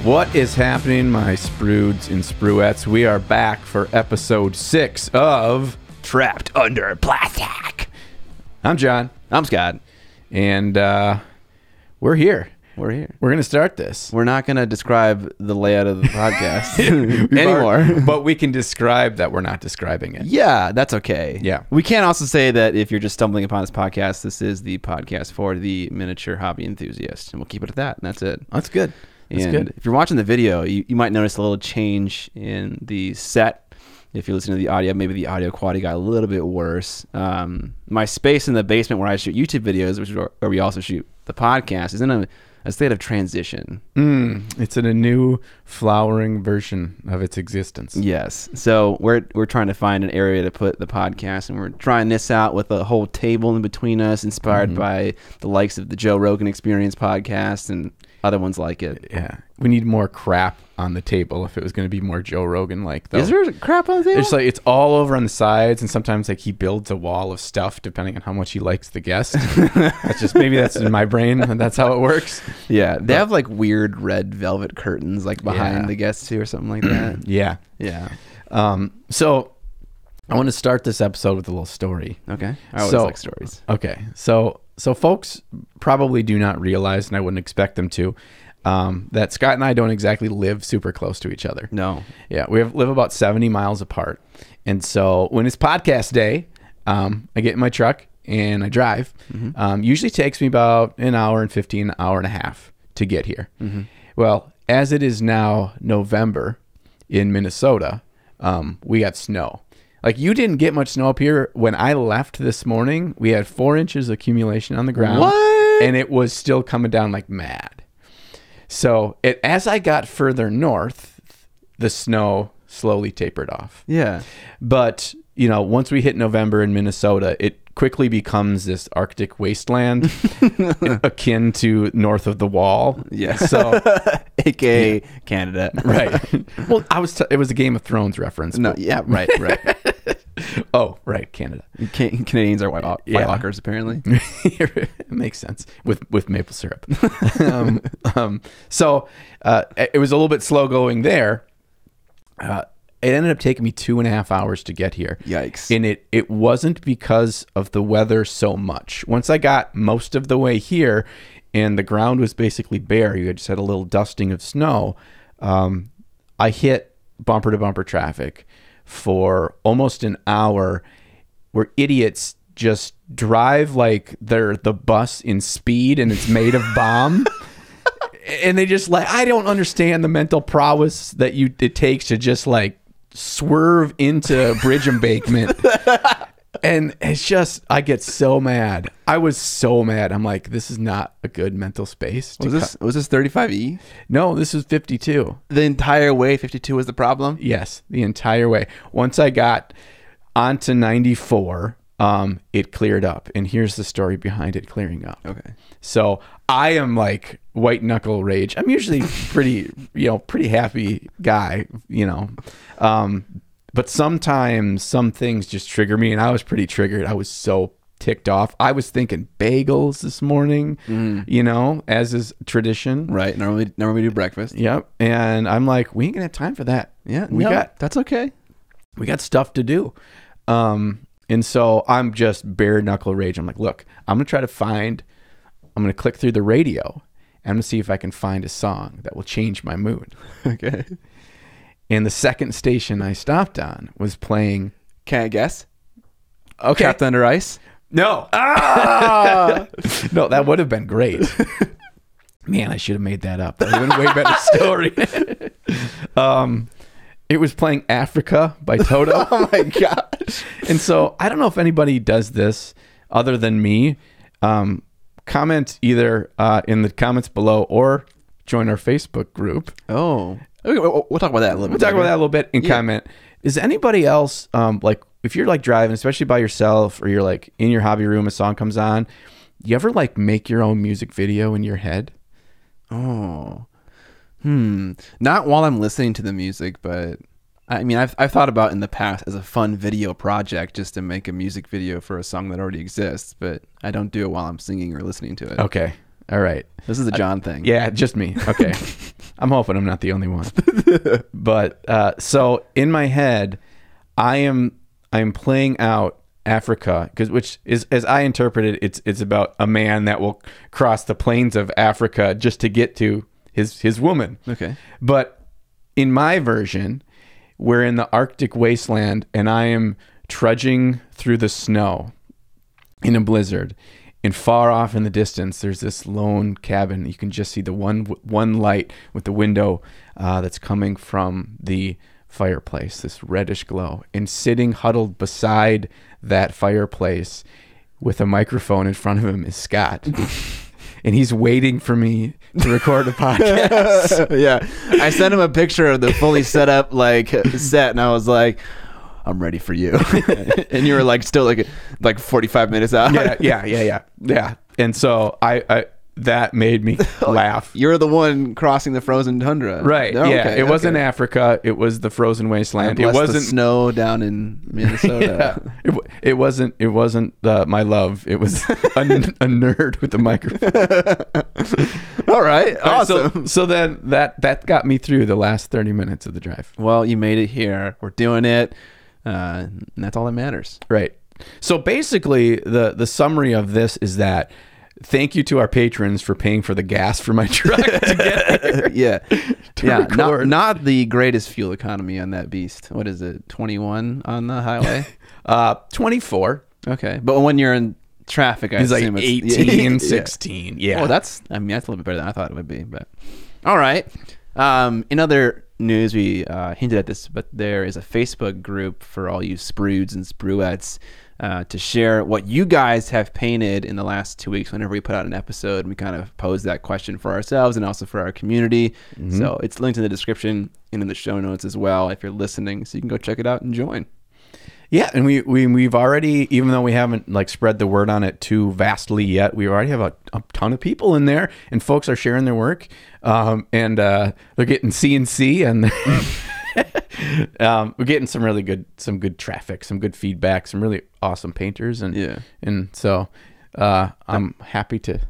What is happening, my sprudes and spruettes? We are back for episode 6 of Trapped Under Plastic. I'm John. I'm Scott. And we're here. We're here. We're going to start this. We're not going to describe the layout of the podcast anymore. But we can describe that we're not describing it. Yeah, that's okay. Yeah. We can also say that if you're just stumbling upon this podcast, this is the podcast for the miniature hobby enthusiast. And we'll keep it at that. And that's it. That's good. That's and good. If you're watching the video, you might notice a little change in the set. If you listen to the audio, maybe the audio quality got a little bit worse. My space in the basement where I shoot YouTube videos, which is where we also shoot the podcast, is in a state of transition. It's in a new flowering version of its existence. Yes. So we're trying to find an area to put the podcast, and we're trying this out with a whole table in between us, inspired by the likes of the Joe Rogan Experience podcast and other ones like it. Yeah. We need more crap on the table if it was going to be more Joe Rogan like, though. Is there crap on the table? It's like it's all over on the sides, and sometimes like he builds a wall of stuff depending on how much he likes the guest. Maybe that's in my brain, and that's how it works. Yeah, they have like weird red velvet curtains like behind the guests too, or something like that. Yeah. So I want to start this episode with a little story. Okay. I always like stories. Okay. So folks probably do not realize, and I wouldn't expect them to, that Scott and I don't exactly live super close to each other. No. Yeah, we live about 70 miles apart. And so when it's podcast day, I get in my truck and I drive. Usually takes me about an hour and 15, an hour and a half to get here. Well, as it is now November in Minnesota, we got snow. Like, you didn't get much snow up here. When I left this morning, we had 4 inches of accumulation on the ground. What? And it was still coming down like mad. So as I got further north, the snow slowly tapered off. Yeah. But, once we hit November in Minnesota, it quickly becomes this Arctic wasteland akin to north of the wall. Yeah. So, AKA Canada. right. Well, it was a Game of Thrones reference. No. Yeah. Right. Oh, right. Canada. Canadians are White Walkers, apparently. It makes sense with maple syrup. So it was a little bit slow going there. It ended up taking me 2.5 hours to get here. Yikes. And it wasn't because of the weather so much. Once I got most of the way here and the ground was basically bare, you just had a little dusting of snow, I hit bumper to bumper traffic for almost an hour where idiots just drive like they're the bus in Speed and it's made of bomb. And they just I don't understand the mental prowess that it takes to just swerve into bridge embankment. And it's just, I get so mad. I was so mad. I'm like, this is not a good mental space. Was this 35E? No, this was 52. The entire way 52 was the problem? Yes, the entire way. Once I got onto 94, it cleared up. And here's the story behind it clearing up. Okay. So I am like white knuckle rage. I'm usually pretty happy guy, but sometimes some things just trigger me, and I was pretty triggered. I was so ticked off. I was thinking bagels this morning, as is tradition. Right. Normally we do breakfast. Yep. And I'm like, we ain't gonna have time for that. Yeah. That's okay. We got stuff to do. And so I'm just bare knuckle rage. I'm like, look, I'm gonna click through the radio. I'm gonna see if I can find a song that will change my mood. Okay. And the second station I stopped on was playing. Can I guess? Okay. Trapped Under Ice? No. No, that would have been great. Man, I should have made that up. That would have been a way better story. It was playing Africa by Toto. Oh my gosh. And so I don't know if anybody does this other than me. Comment either in the comments below or join our Facebook group. Oh. We'll talk about that a little bit. We'll talk about that a little bit and comment. Is anybody else, if you're driving, especially by yourself, or you're in your hobby room, a song comes on, you ever make your own music video in your head? Oh. Not while I'm listening to the music, but I mean, I've thought about in the past as a fun video project just to make a music video for a song that already exists, but I don't do it while I'm singing or listening to it. Okay. All right. This is a John thing. Yeah, just me. Okay. I'm hoping I'm not the only one. But so in my head, I'm playing out Africa, which is, as I interpret it, it's about a man that will cross the plains of Africa just to get to his woman. Okay. But in my version, we're in the Arctic wasteland, and I am trudging through the snow in a blizzard. And far off in the distance, there's this lone cabin. You can just see the one light with the window that's coming from the fireplace, this reddish glow. And sitting huddled beside that fireplace with a microphone in front of him is Scott. And he's waiting for me to record a podcast. Yeah. I sent him a picture of the fully set up set, and I was like, I'm ready for you. And you were like still like 45 minutes out. Yeah. And so I that made me laugh. You're the one crossing the frozen tundra. Right. Oh, yeah. okay, It wasn't Africa. It was the frozen wasteland. It wasn't the snow down in Minnesota. Yeah. It wasn't my love. It was a nerd with a microphone. All right. Awesome. So then that got me through the last 30 minutes of the drive. Well, you made it here. We're doing it. And that's all that matters. Right. So basically the summary of this is that thank you to our patrons for paying for the gas for my truck to get here. Yeah. Not the greatest fuel economy on that beast. What is it? 21 on the highway? 24. Okay. But when you're in traffic, it's like 18, 16. Yeah. Well, that's a little bit better than I thought it would be, but all right. In other news, we hinted at this, but there is a Facebook group for all you sprudes and spruettes to share what you guys have painted in the last 2 weeks. Whenever we put out an episode, we kind of pose that question for ourselves and also for our community. Mm-hmm. So it's linked in the description and in the show notes as well if you're listening, so you can go check it out and join. Yeah, and we've already, even though we haven't spread the word on it too vastly yet, we already have a ton of people in there, and folks are sharing their work, and they're getting CNC, and we're getting some good traffic, some good feedback, some really awesome painters, and so I'm happy to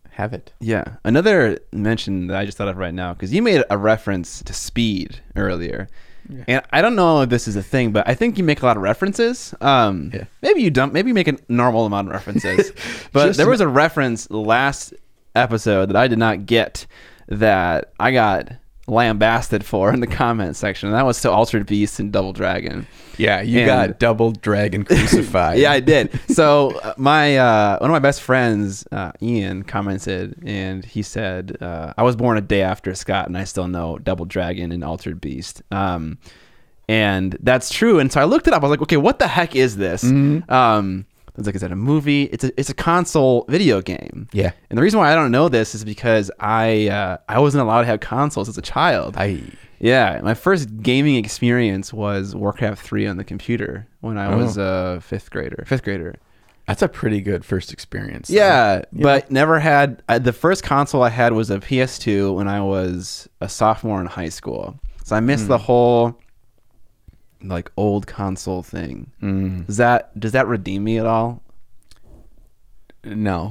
have it. Yeah, another mention that I just thought of right now, because you made a reference to speed earlier. Yeah. And I don't know if this is a thing, but I think you make a lot of references. Maybe you don't. Maybe you make a normal amount of references. But there was a reference last episode that I did not get that I got lambasted for in the comment section. And that was to Altered Beast and Double Dragon. Yeah, you got Double Dragon crucified. Yeah, I did. So my one of my best friends, Ian, commented, and he said, I was born a day after Scott, and I still know Double Dragon and Altered Beast. And that's true. And so I looked it up. I was like, okay, what the heck is this? Mm-hmm. I was like, is that a movie? It's a console video game. Yeah. And the reason why I don't know this is because I wasn't allowed to have consoles as a child. Yeah, my first gaming experience was Warcraft 3 on the computer when I was a fifth grader. That's a pretty good first experience. Yeah, but never had... the first console I had was a PS2 when I was a sophomore in high school. So I missed the whole old console thing. Does that redeem me at all? No. All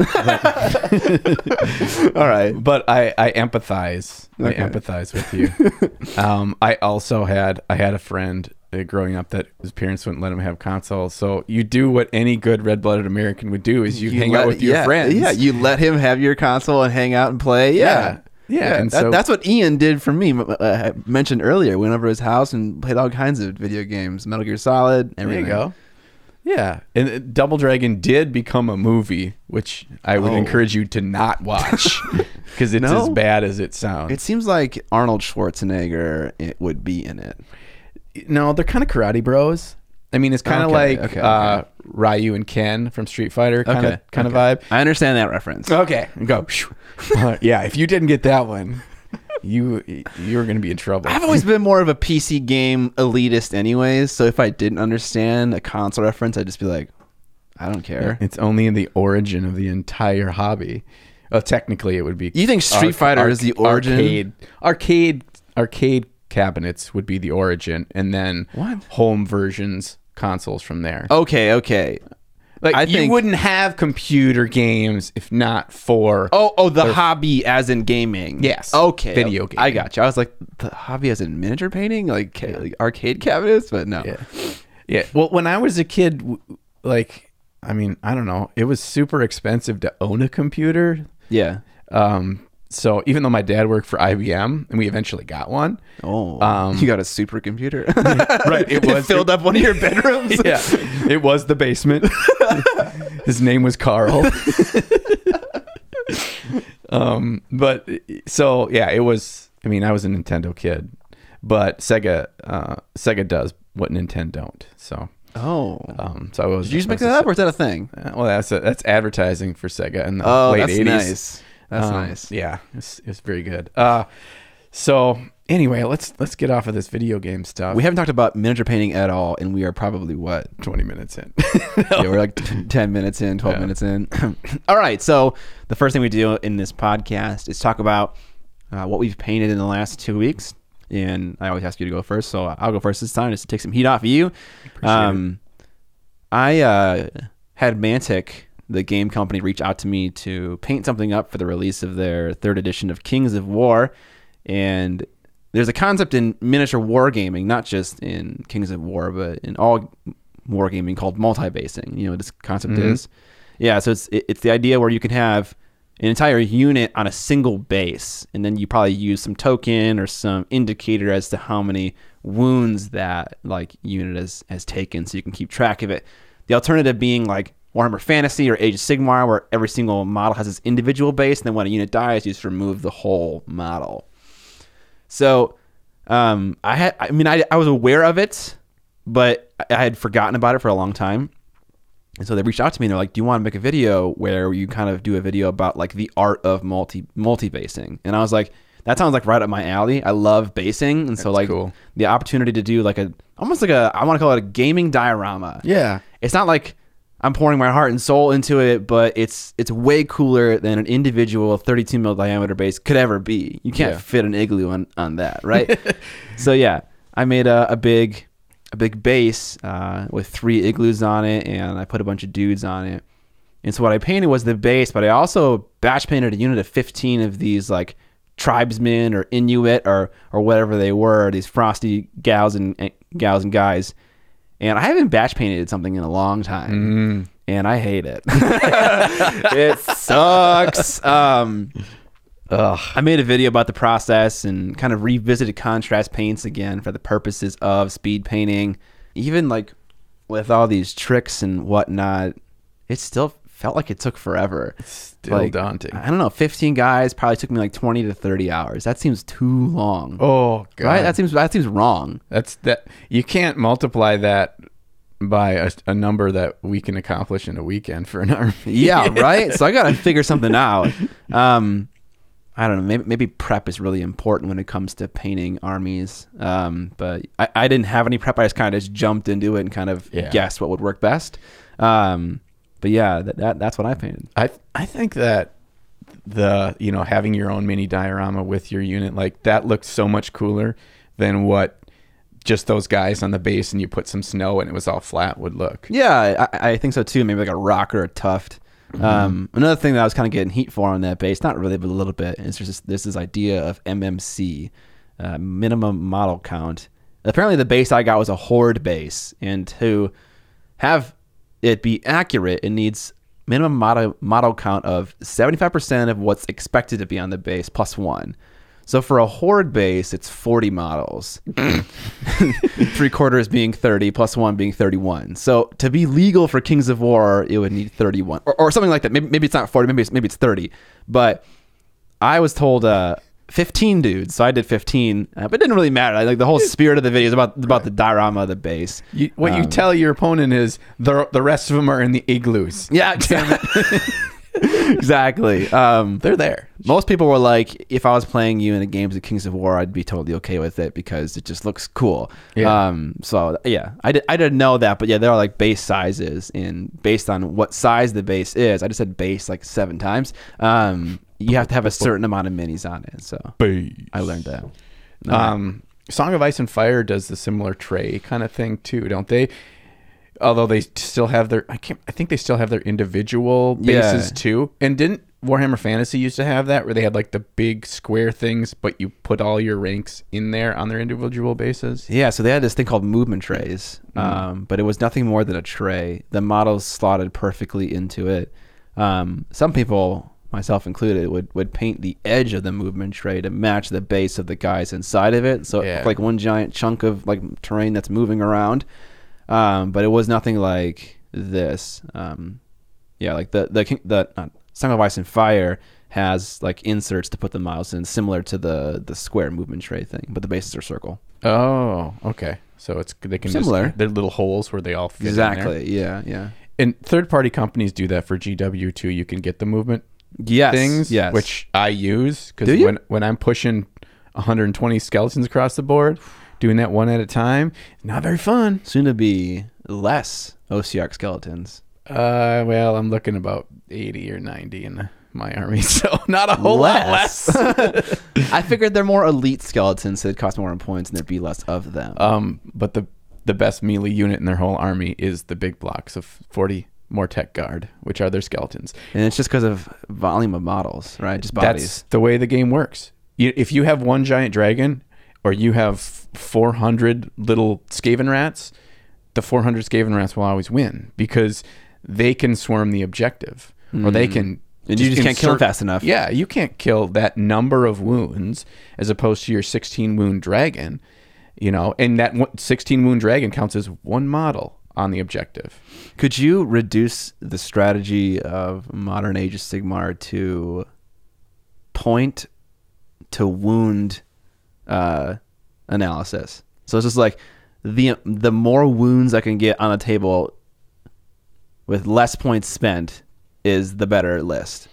right. But I empathize. Okay. I empathize with you. I also had a friend growing up that his parents wouldn't let him have consoles. So you do what any good red-blooded American would do is you hang out with your friends. Yeah, you let him have your console and hang out and play. Yeah. And that's what Ian did for me. I mentioned earlier. Went over to his house and played all kinds of video games. Metal Gear Solid, everything. There you go. Yeah, and Double Dragon did become a movie, which I would encourage you to not watch because it's as bad as it sounds. It seems like Arnold Schwarzenegger would be in it. No, they're kind of karate bros. I mean, it's kind of like Ryu and Ken from Street Fighter kind of vibe. I understand that reference. Okay, go. Yeah, if you didn't get that one, you were going to be in trouble. I've always been more of a PC game elitist anyways, so if I didn't understand a console reference, I'd just be like, I don't care. It's only in the origin of the entire hobby. Well, technically, it would be... You think Street Fighter is the origin? Arcade cabinets would be the origin, and then home versions, consoles from there. Okay. Like, I you think wouldn't have computer games if not for the hobby as in gaming. Yes. Okay. Video gaming. I got you. I was like, the hobby as in miniature painting, like arcade cabinets, but no. Yeah. Well, when I was a kid, like, I mean, I don't know, it was super expensive to own a computer. Yeah. So even though my dad worked for IBM and we eventually got one. You got a supercomputer? Right. It filled up one of your bedrooms? Yeah. It was the basement. His name was Carl. But so, yeah, it was, I mean, I was a Nintendo kid, but Sega does what Nintendo don't. So. So I was. Did you just make that up, or is that a thing? Well, that's advertising for Sega in the late that's 80s. Nice. That's nice. Yeah, it's very good. So anyway, let's get off of this video game stuff. We haven't talked about miniature painting at all, and we are probably 20 minutes in. Yeah, we're like 10 minutes in, 12 minutes in. All right, so the first thing we do in this podcast is talk about what we've painted in the last 2 weeks. And I always ask you to go first, so I'll go first this time just to take some heat off of you. I had Mantic, the game company, reach out to me to paint something up for the release of their 3rd edition of Kings of War. And there's a concept in miniature wargaming, not just in Kings of War, but in all wargaming, called multi-basing. You know what this concept is? Yeah, so it's the idea where you can have an entire unit on a single base, and then you probably use some token or some indicator as to how many wounds that like unit has taken, so you can keep track of it. The alternative being like Warhammer Fantasy or Age of Sigmar, where every single model has its individual base, and then when a unit dies, you just remove the whole model. So I was aware of it, but I had forgotten about it for a long time. And so they reached out to me and they're like, do you want to make a video where you kind of do a video about like the art of multi-basing? And I was like, that sounds like right up my alley. I love basing. And so like cool. The opportunity to do like almost like I want to call it a gaming diorama. Yeah. It's not like I'm pouring my heart and soul into it, but it's way cooler than an individual 32 mil diameter base could ever be. You can't fit an igloo on that, right? So yeah, I made a big base with 3 igloos on it, and I put a bunch of dudes on it. And so what I painted was the base, but I also batch painted a unit of 15 of these like tribesmen or Inuit or whatever they were, these frosty gals and guys. And I haven't batch painted something in a long time, and I hate it. It sucks. I made a video about the process and kind of revisited contrast paints again for the purposes of speed painting. Even like with all these tricks and whatnot, it still felt like it took forever. It's still like, daunting. I don't know, 15 guys probably took me like 20 to 30 hours. That seems too long. Oh, God. Right? That seems wrong. You can't multiply that by a number that we can accomplish in a weekend for an army. Yeah, right? So I got to figure something out. I don't know. Maybe prep is really important when it comes to painting armies. But I didn't have any prep. I just kind of jumped into it and kind of guessed what would work best. But yeah, that's what I painted. I think that having your own mini diorama with your unit, like that looked so much cooler than what just those guys on the base and you put some snow and it was all flat would look. Yeah, I think so too. Maybe like a rock or a tuft. Another thing that I was kind of getting heat for on that base, not really, but a little bit, is just this idea of MMC, minimum model count. Apparently the base I got was a horde base, and to have it be accurate, it needs minimum model count of 75% of what's expected to be on the base plus 1. So for a horde base, it's 40 models. 3/4 being 30, plus 1 being 31. So to be legal for Kings of War, it would need 31 or something like that. Maybe it's not 40, maybe it's 30. But I was told 15 dudes, so I did 15. But it didn't really matter. Like the whole spirit of the video is about the diorama of there. What you tell your opponent is the rest of them are in the igloos. Yeah, damn it. Exactly. They're there. Most people were like, if I was playing you in the games of Kings of War, I'd be totally okay with it because it just looks cool. Yeah. So yeah, I didn't know that, but yeah, there are like base sizes, and based on what size the base is, I just said base like 7 times. You have to have a certain amount of minis on it. So base. I learned that. Song of Ice and Fire does the similar tray kind of thing too, don't they? Although they still have their, I think they still have their individual bases too. And didn't Warhammer Fantasy used to have that, where they had like the big square things, but you put all your ranks in there on their individual bases? Yeah, so they had this thing called movement trays, but it was nothing more than a tray. The models slotted perfectly into it. Some people, myself included, would paint the edge of the movement tray to match the base of the guys inside of it, so it looked like one giant chunk of like terrain that's moving around. But it was nothing like this. Like the Song of Ice and Fire has like inserts to put the models in, similar to the square movement tray thing, but the bases are circle. Oh, okay. So they can similar. They're little holes where they all fit exactly. in there. Yeah. And third-party companies do that for GW too. You can get the movement things, which I use because when I'm pushing 120 skeletons across the board, doing that one at a time, not very fun. Soon to be less OCR skeletons. Well, I'm looking about 80 or 90 in my army, so not a whole lot less. I figured they're more elite skeletons, so it'd cost more in points and there'd be less of them. But the best melee unit in their whole army is the big blocks of 40 Mortec Guard, which are their skeletons. And it's just because of volume of models, right? Just bodies. That's the way the game works. If you have one giant dragon, or you have 400 little Skaven rats, the 400 Skaven rats will always win, because they can swarm the objective, or they can. And you just can't kill them fast enough. Yeah, you can't kill that number of wounds as opposed to your 16 wound dragon, and that 16 wound dragon counts as one model on the objective. Could you reduce the strategy of modern Age of Sigmar to point to wound analysis? So it's just like the more wounds I can get on a table with less points spent is the better list.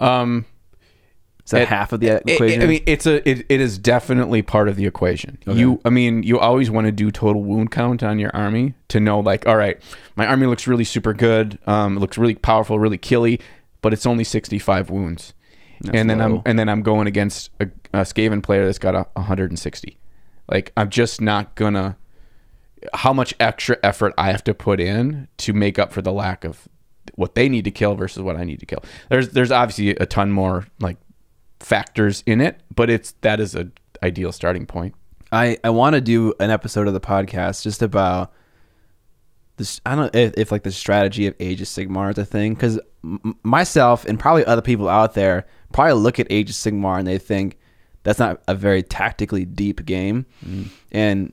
Is that half of the equation? It is definitely part of the equation. Okay. You always want to do total wound count on your army to know, like, all right, my army looks really super good. It looks really powerful, really killy, but it's only 65 wounds. That's low. and then I'm going against a Skaven player that's got 160. Like, I'm just not gonna. How much extra effort I have to put in to make up for the lack of what they need to kill versus what I need to kill. There's obviously a ton more like factors in it, but that is an ideal starting point. I want to do an episode of the podcast just about this. I don't know if like the strategy of Age of Sigmar is a thing, because myself and probably other people out there probably look at Age of Sigmar and they think that's not a very tactically deep game. And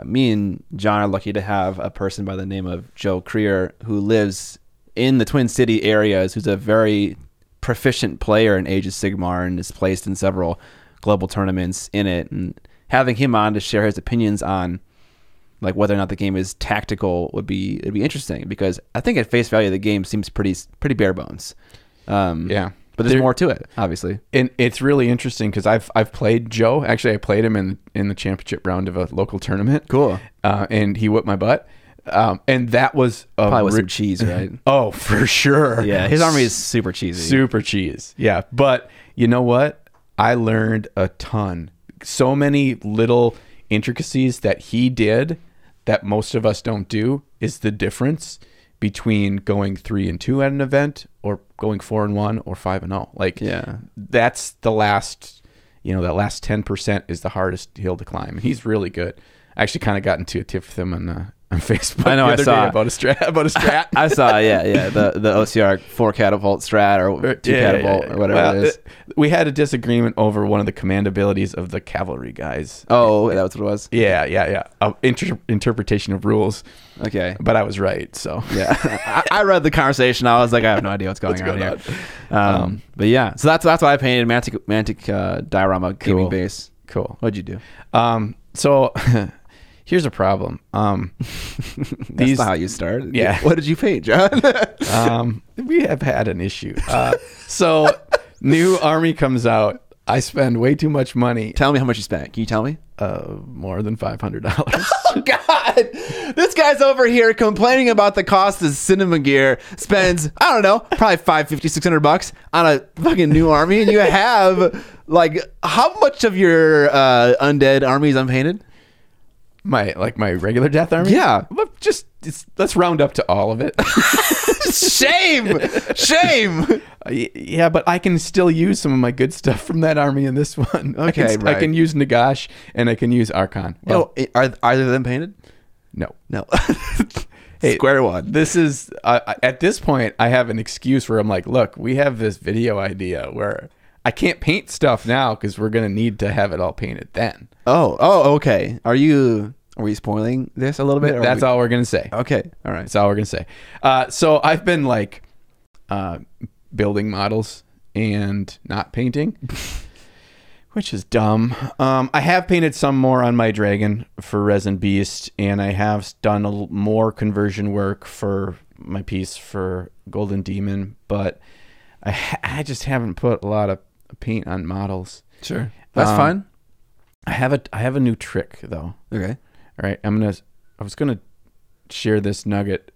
me and John are lucky to have a person by the name of Joe Creer, who lives in the Twin City areas, who's a very proficient player in Age of Sigmar and is placed in several global tournaments in it. And having him on to share his opinions on like whether or not the game is tactical it'd be interesting, because I think at face value the game seems pretty bare bones. But there's more to it, obviously. And it's really interesting because I've played Joe. Actually, I played him in the championship round of a local tournament. Cool. And he whipped my butt. And that was probably with some cheese, right? Oh, for sure. Yeah, his army is super cheesy. Super cheese. Yeah, but you know what? I learned a ton. So many little intricacies that he did that most of us don't do is the difference between going 3-2 at an event or going 4-1 or 5-0. Like, that's the last, that last 10% is the hardest hill to climb. And he's really good. I actually kind of got into a tiff with him on Facebook. I know, the other day about a strat. I saw, the OCR 4 catapult strat or 2 catapult or whatever it is. We had a disagreement over one of the command abilities of the cavalry guys. Oh, that was what it was? Yeah. Interpretation of rules. Okay. But I was right, so. Yeah. I read the conversation. I was like, I have no idea what's going on here. But yeah, so that's why I painted Mantic diorama gaming base. Cool. What'd you do? So here's a problem. That's not how you started. Yeah. What did you paint, John? We have had an issue. So new army comes out. I spend way too much money. Tell me how much you spent. Can you tell me? More than $500. Oh God! This guy's over here complaining about the cost of cinema gear. Spends, I don't know, probably $550, $600 on a fucking new army, and you have like how much of your undead army is unpainted? My regular death army? Yeah. Just let's round up to all of it. Shame. Yeah, but I can still use some of my good stuff from that army in this one. Okay, I can use Nagash and I can use Archon. Well, are either of them painted? No. Hey, square one. This is at this point I have an excuse where I'm like, look, we have this video idea where I can't paint stuff now because we're gonna need to have it all painted then. Oh, okay. Are we spoiling this a little bit? That's all we're gonna say. Okay, all right. That's all we're gonna say. So I've been like building models and not painting, which is dumb. I have painted some more on my dragon for Resin Beast, and I have done more conversion work for my piece for Golden Demon, but I just haven't put a lot of paint on models. Sure, that's fine. I have a new trick though. Okay. All right, I was gonna share this nugget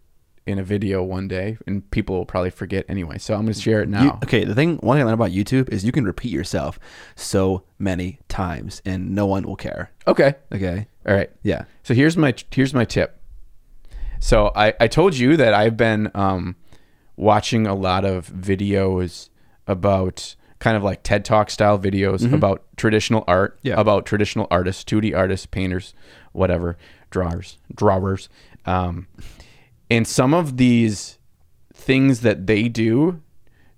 in a video one day, and people will probably forget anyway. So I'm gonna share it now. One thing I learned about YouTube is you can repeat yourself so many times, and no one will care. Okay. All right. Yeah. So here's my tip. So I told you that I've been watching a lot of videos about kind of like TED Talk style videos about traditional art, about traditional artists, 2D artists, painters, whatever, drawers. And some of these things that they do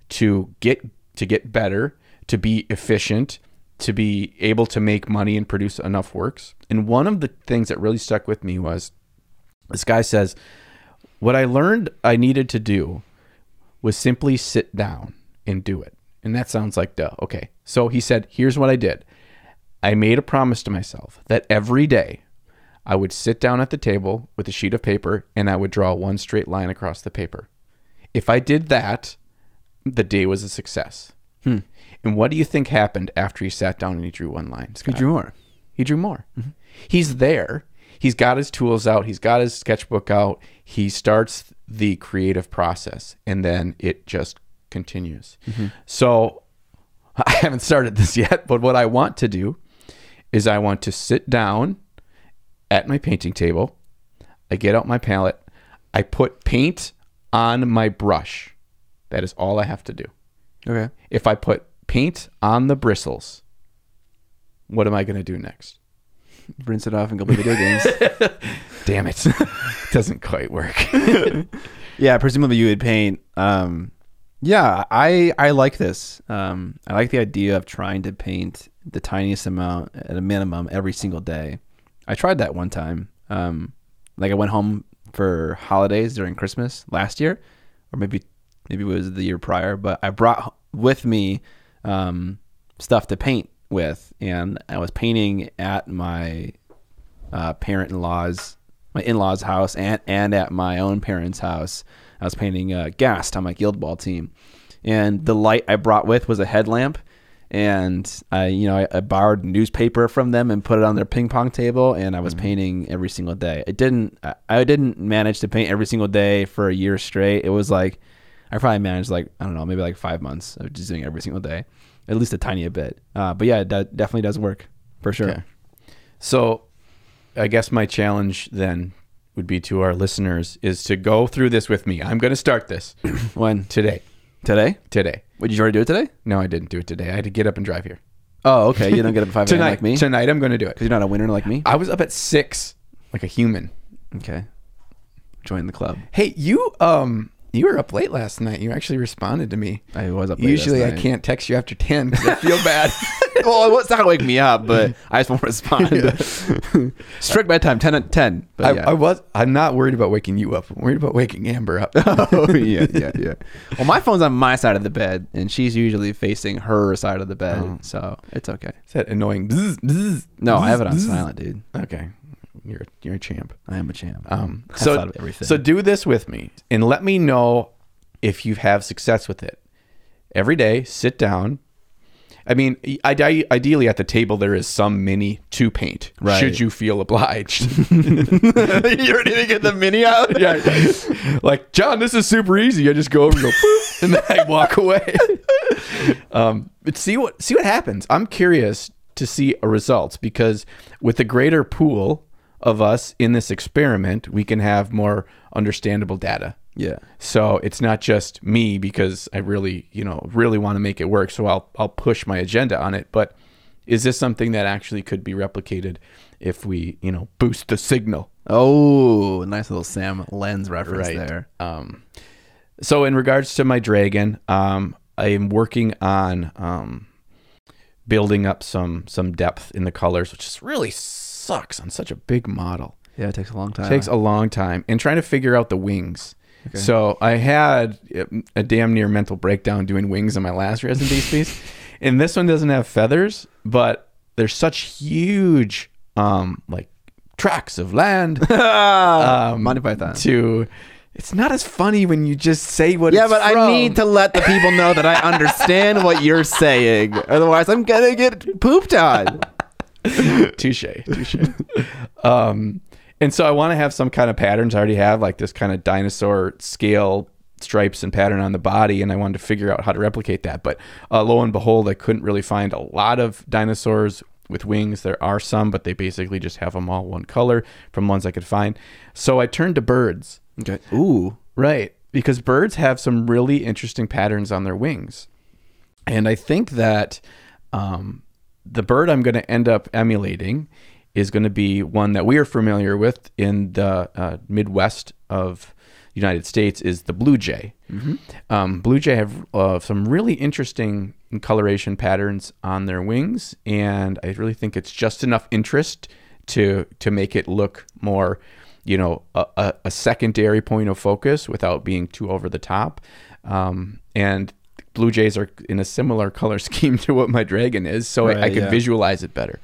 to get better, to be efficient, to be able to make money and produce enough works. And one of the things that really stuck with me was this guy says, what I learned I needed to do was simply sit down and do it. And that sounds like duh. Okay. So he said, here's what I did. I made a promise to myself that every day I would sit down at the table with a sheet of paper and I would draw one straight line across the paper. If I did that, the day was a success. And what do you think happened after he sat down and he drew one line, Scott? He drew more. Mm-hmm. He's there. He's got his tools out. He's got his sketchbook out. He starts the creative process and then it just continues. So I haven't started this yet, but what I want to do is I want to sit down at my painting table. I get out my palette. I put paint on my brush. That is all I have to do. Okay. If I put paint on the bristles, what am I going to do next? Rinse it off and go play video games. Damn it. Doesn't quite work. Yeah, presumably you would paint. Yeah, I like this. I like the idea of trying to paint the tiniest amount at a minimum every single day. I tried that one time. Like I went home for holidays during Christmas last year, or maybe it was the year prior, but I brought with me stuff to paint with, and I was painting at my in-laws house and at my own parents' house. I was painting Gast on my Guild Ball team, and the light I brought with was a headlamp, and I borrowed newspaper from them and put it on their ping pong table, and I was painting every single day. I didn't manage to paint every single day for a year straight. It was like I probably managed maybe like 5 months of just doing every single day, at least a tiny bit. But yeah, that definitely does work for sure. Okay. So I guess my challenge then would be to our listeners is to go through this with me. I'm going to start this. When? Today. Today? Today. Did you already do it today? No, I didn't do it today. I had to get up and drive here. Oh, okay. You don't get up at 5 a.m. like me? Tonight I'm going to do it. Because you're not a winner like me? I was up at 6 like a human. Okay. Join the club. Hey, you were up late last night. You actually responded to me. I was up late Usually last I night. can't text you after 10 because I feel bad. Well, it's not going to wake me up, but I just won't respond. Strict bedtime, 10 at 10. But yeah. I'm not worried about waking you up. I'm worried about waking Amber up. Oh, yeah. Well, my phone's on my side of the bed, and she's usually facing her side of the bed, so it's okay. Is that annoying? Bzz, bzz, No, bzz, I have it on bzz. silent, dude. Okay. You're a champ. I am a champ. So do this with me and let me know if you have success with it. Every day, sit down. I mean, ideally at the table there is some mini to paint. Right. Should you feel obliged? You ready to get the mini out? Yeah. Like, John, this is super easy. I just go over and go, poof, and then I walk away. But see what happens. I'm curious to see results because with a greater pool of us in this experiment, we can have more understandable data. Yeah. So it's not just me because I really want to make it work. So I'll push my agenda on it. But is this something that actually could be replicated if we, boost the signal? Oh, nice little Sam Lens reference there. So in regards to my dragon, I am working on building up some depth in the colors, which just really sucks on such a big model. Yeah, it takes a long time. It takes a long time. And trying to figure out the wings. Okay. So I had a damn near mental breakdown doing wings in my last resin base piece. And this one doesn't have feathers, but there's such huge tracts of land. Monty Python. It's not as funny when you just say what it's from. Yeah, but I need to let the people know that I understand what you're saying. Otherwise, I'm going to get pooped on. Touche. And so I want to have some kind of patterns. I already have like this kind of dinosaur scale stripes and pattern on the body, and I wanted to figure out how to replicate that. But lo and behold, I couldn't really find a lot of dinosaurs with wings. There are some, but they basically just have them all one color from ones I could find. So I turned to birds. Okay. Ooh. Right. Because birds have some really interesting patterns on their wings. And I think that the bird I'm going to end up emulating is going to be one that we are familiar with in the Midwest of the United States, is the blue jay. Mm-hmm. Blue jay have some really interesting coloration patterns on their wings, and I really think it's just enough interest to make it look more, a secondary point of focus without being too over the top. And blue jays are in a similar color scheme to what my dragon is, so right, I can visualize it better.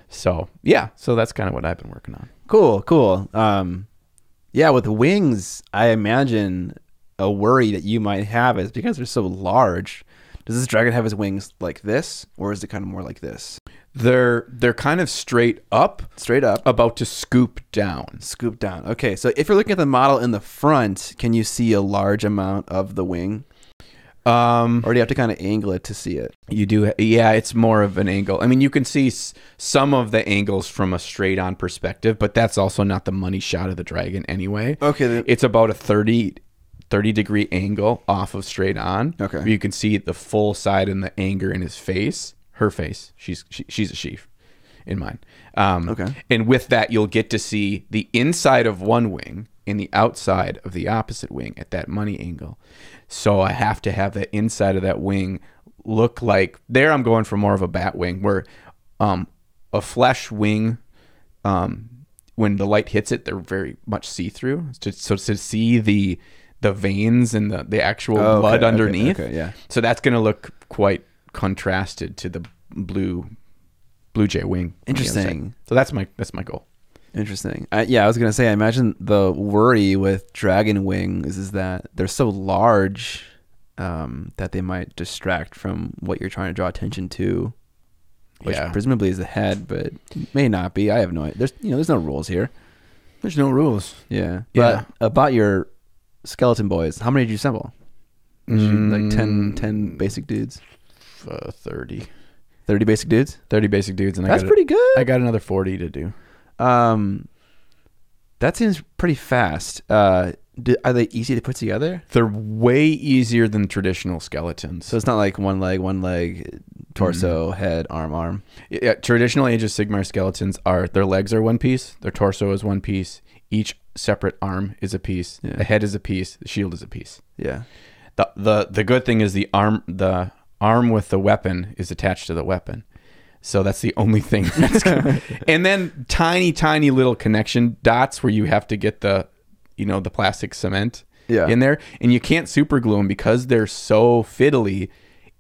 So that's kind of what I've been working on. Cool. With wings, I imagine a worry that you might have is because they're so large. Does this dragon have his wings like this, or is it kind of more like this? They're kind of straight up, about to scoop down. Okay, so if you're looking at the model in the front, can you see a large amount of the wing? Or do you have to kind of angle it to see it? You do. Yeah, it's more of an angle. I mean, you can see some of the angles from a straight on perspective, but that's also not the money shot of the dragon anyway. Okay. It's about a 30 degree angle off of straight on. Okay. Where you can see the full side and the anger in his face, her face. She's a sheaf in mine. Okay. And with that, you'll get to see the inside of one wing and the outside of the opposite wing at that money angle. So I have to have the inside of that wing look like, there I'm going for more of a bat wing, where a flesh wing, when the light hits it, they're very much see-through. So to see the veins and the actual blood underneath. Okay, yeah. So that's going to look quite contrasted to the blue jay wing. Interesting. So that's my goal. Interesting. I was going to say, I imagine the worry with dragon wings is that they're so large that they might distract from what you're trying to draw attention to, which presumably is the head, but may not be. I have no idea. There's no rules here. There's no rules. Yeah. But about your skeleton boys, how many did you assemble? Like 10 basic dudes? 30. 30 basic dudes? 30 basic dudes. And that's pretty good. I got another 40 to do. That seems pretty fast. Are they easy to put together? They're way easier than traditional skeletons. So it's not like one leg, torso, head, arm. Yeah, traditional Age of Sigmar skeletons their legs are one piece, their torso is one piece, each separate arm is a piece, the head is a piece, the shield is a piece. Yeah. The good thing is the arm with the weapon is attached to the weapon. So that's the only thing that's good. And then tiny little connection dots where you have to get the plastic cement in there. And you can't super glue them because they're so fiddly.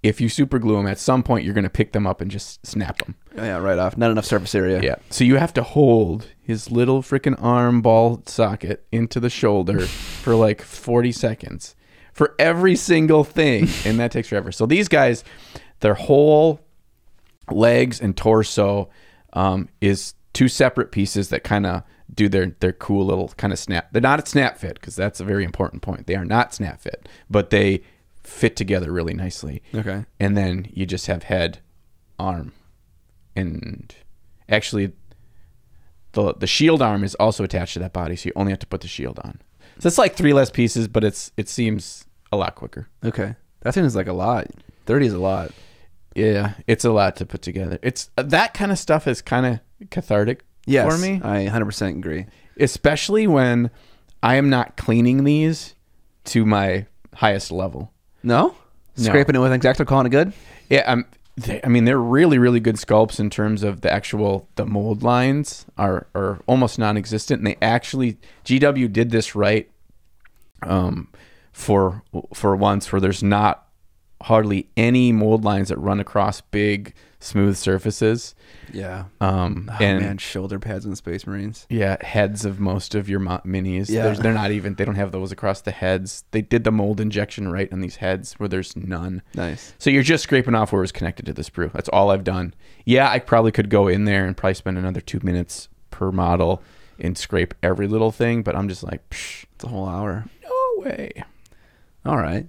If you super glue them, at some point you're going to pick them up and just snap them. Yeah, right off. Not enough surface area. Yeah. So you have to hold his little freaking arm ball socket into the shoulder for like 40 seconds for every single thing. And that takes forever. So these guys, their whole legs and torso is two separate pieces that kind of do their cool little kind of snap. They're not a snap fit, because that's a very important point. They are not snap fit, but they fit together really nicely. Okay. And then you just have head, arm, and actually the shield arm is also attached to that body, so you only have to put the shield on. So it's like 3 less pieces, but it seems a lot quicker. Okay. That seems like a lot. 30 is a lot. Yeah, it's a lot to put together. It's that kind of stuff is kind of cathartic for me. I 100% agree. Especially when I am not cleaning these to my highest level. No? Scraping it with X-Acto, calling it good? Yeah, they're really, really good sculpts in terms of the mold lines are almost non-existent. And they actually, GW did this right for once, where there's not hardly any mold lines that run across big, smooth surfaces. Yeah. And shoulder pads in Space Marines. Yeah, heads of most of your minis. Yeah. They're not even, they don't have those across the heads. They did the mold injection right on these heads where there's none. Nice. So you're just scraping off where it's connected to the sprue. That's all I've done. Yeah, I probably could go in there and probably spend another 2 minutes per model and scrape every little thing, but I'm just like, psh, it's a whole hour. No way. All right.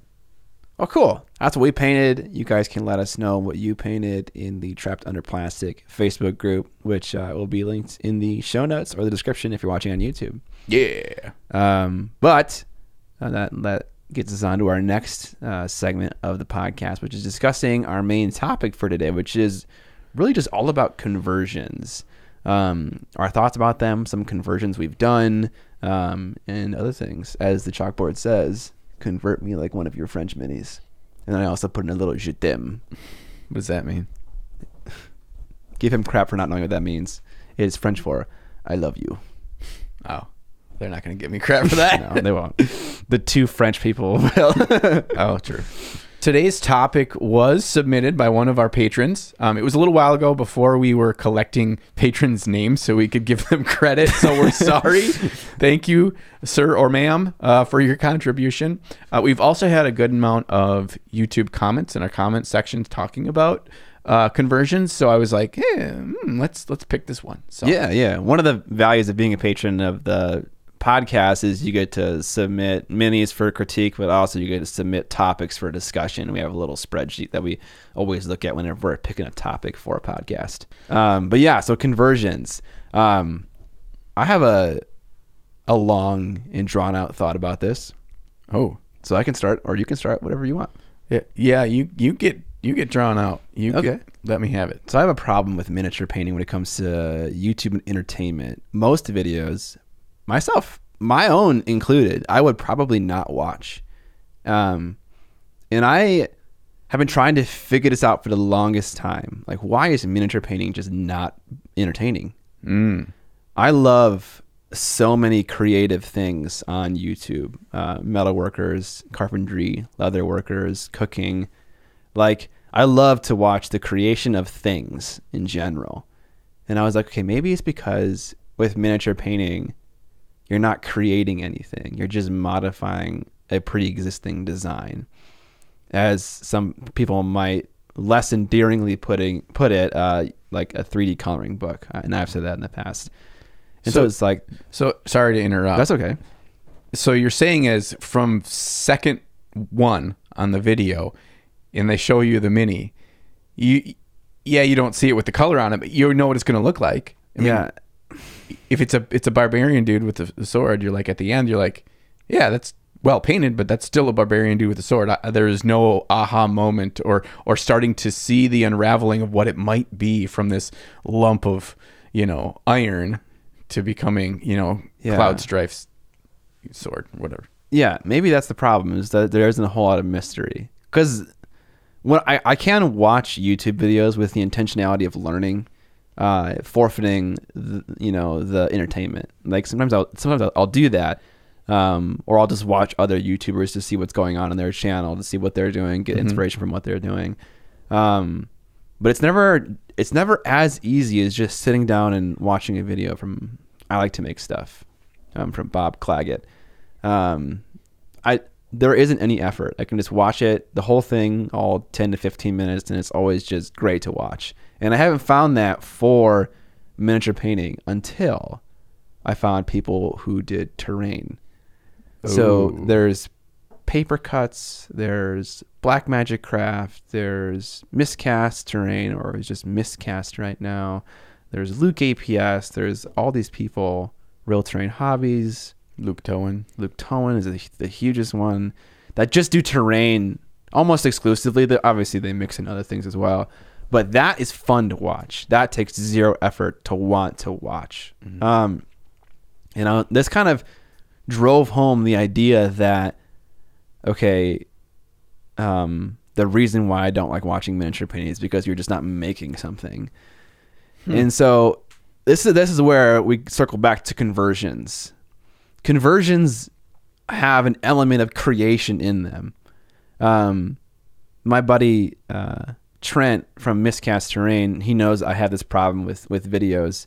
Oh, cool. That's what we painted. You guys can let us know what you painted in the Trapped Under Plastic Facebook group, which will be linked in the show notes or the description if you're watching on YouTube. Yeah. But that gets us on to our next segment of the podcast, which is discussing our main topic for today, which is really just all about conversions. Our thoughts about them, some conversions we've done, and other things. As the chalkboard says, convert me like one of your French minis. And then I also put in a little je t'aime. What does that mean? Give him crap for not knowing what that means. It's French for I love you. Oh, they're not going to give me crap for that. No, they won't. The 2 French people will. Oh, true. Today's topic was submitted by one of our patrons. It was a little while ago before we were collecting patrons' names so we could give them credit. So we're sorry. Thank you, sir or ma'am, for your contribution. We've also had a good amount of YouTube comments in our comment sections talking about conversions. So I was like, hey, let's pick this one. So Yeah. One of the values of being a patron of the podcast is you get to submit minis for critique, but also you get to submit topics for discussion. We have a little spreadsheet that we always look at whenever we're picking a topic for a podcast. But yeah, so conversions. I have a long and drawn out thought about this. Oh, so I can start, or you can start, whatever you want. Yeah. You get drawn out. Okay. Let me have it. So I have a problem with miniature painting when it comes to YouTube and entertainment. Most videos, myself, my own included, I would probably not watch. And I have been trying to figure this out for the longest time. Like, why is miniature painting just not entertaining? I love so many creative things on YouTube. Metalworkers, carpentry, leather workers, cooking. Like, I love to watch the creation of things in general. And I was like, okay, maybe it's because with miniature painting, you're not creating anything. You're just modifying a pre-existing design. As some people might less endearingly put it, like a 3D coloring book. And I've said that in the past. And so it's like... So, sorry to interrupt. That's okay. So you're saying is from second one on the video, and they show you the mini, you don't see it with the color on it, but you know what it's going to look like. I mean, if it's a barbarian dude with a sword, you're like, at the end, you're like, yeah, that's well painted, but that's still a barbarian dude with a sword. There is no aha moment or starting to see the unraveling of what it might be from this lump of, iron to becoming, Cloud Strife's sword, whatever. Yeah, maybe that's the problem, is that there isn't a whole lot of mystery. Because when I can watch YouTube videos with the intentionality of learning, forfeiting the entertainment. Like sometimes I'll do that, or I'll just watch other YouTubers to see what's going on their channel, to see what they're doing, get inspiration from what they're doing. But it's never as easy as just sitting down and watching a video from I Like to Make Stuff, from Bob Claggett. There isn't any effort. I can just watch it, the whole thing, all 10 to 15 minutes, and it's always just great to watch. And I haven't found that for miniature painting until I found people who did terrain. Ooh. So there's paper cuts, there's Black Magic Craft, there's miscast terrain, or it's just miscast right now. there's Luke APS, there's all these people, Real Terrain Hobbies. Luke Towen is the hugest one that just do terrain almost exclusively. Obviously, they mix in other things as well. But that is fun to watch. That takes zero effort to want to watch. This kind of drove home the idea that, okay, the reason why I don't like watching miniature painting is because you're just not making something. And so this is where we circle back to conversions. Conversions have an element of creation in them. My buddy Trent from Miscast Terrain, he knows I have this problem with videos,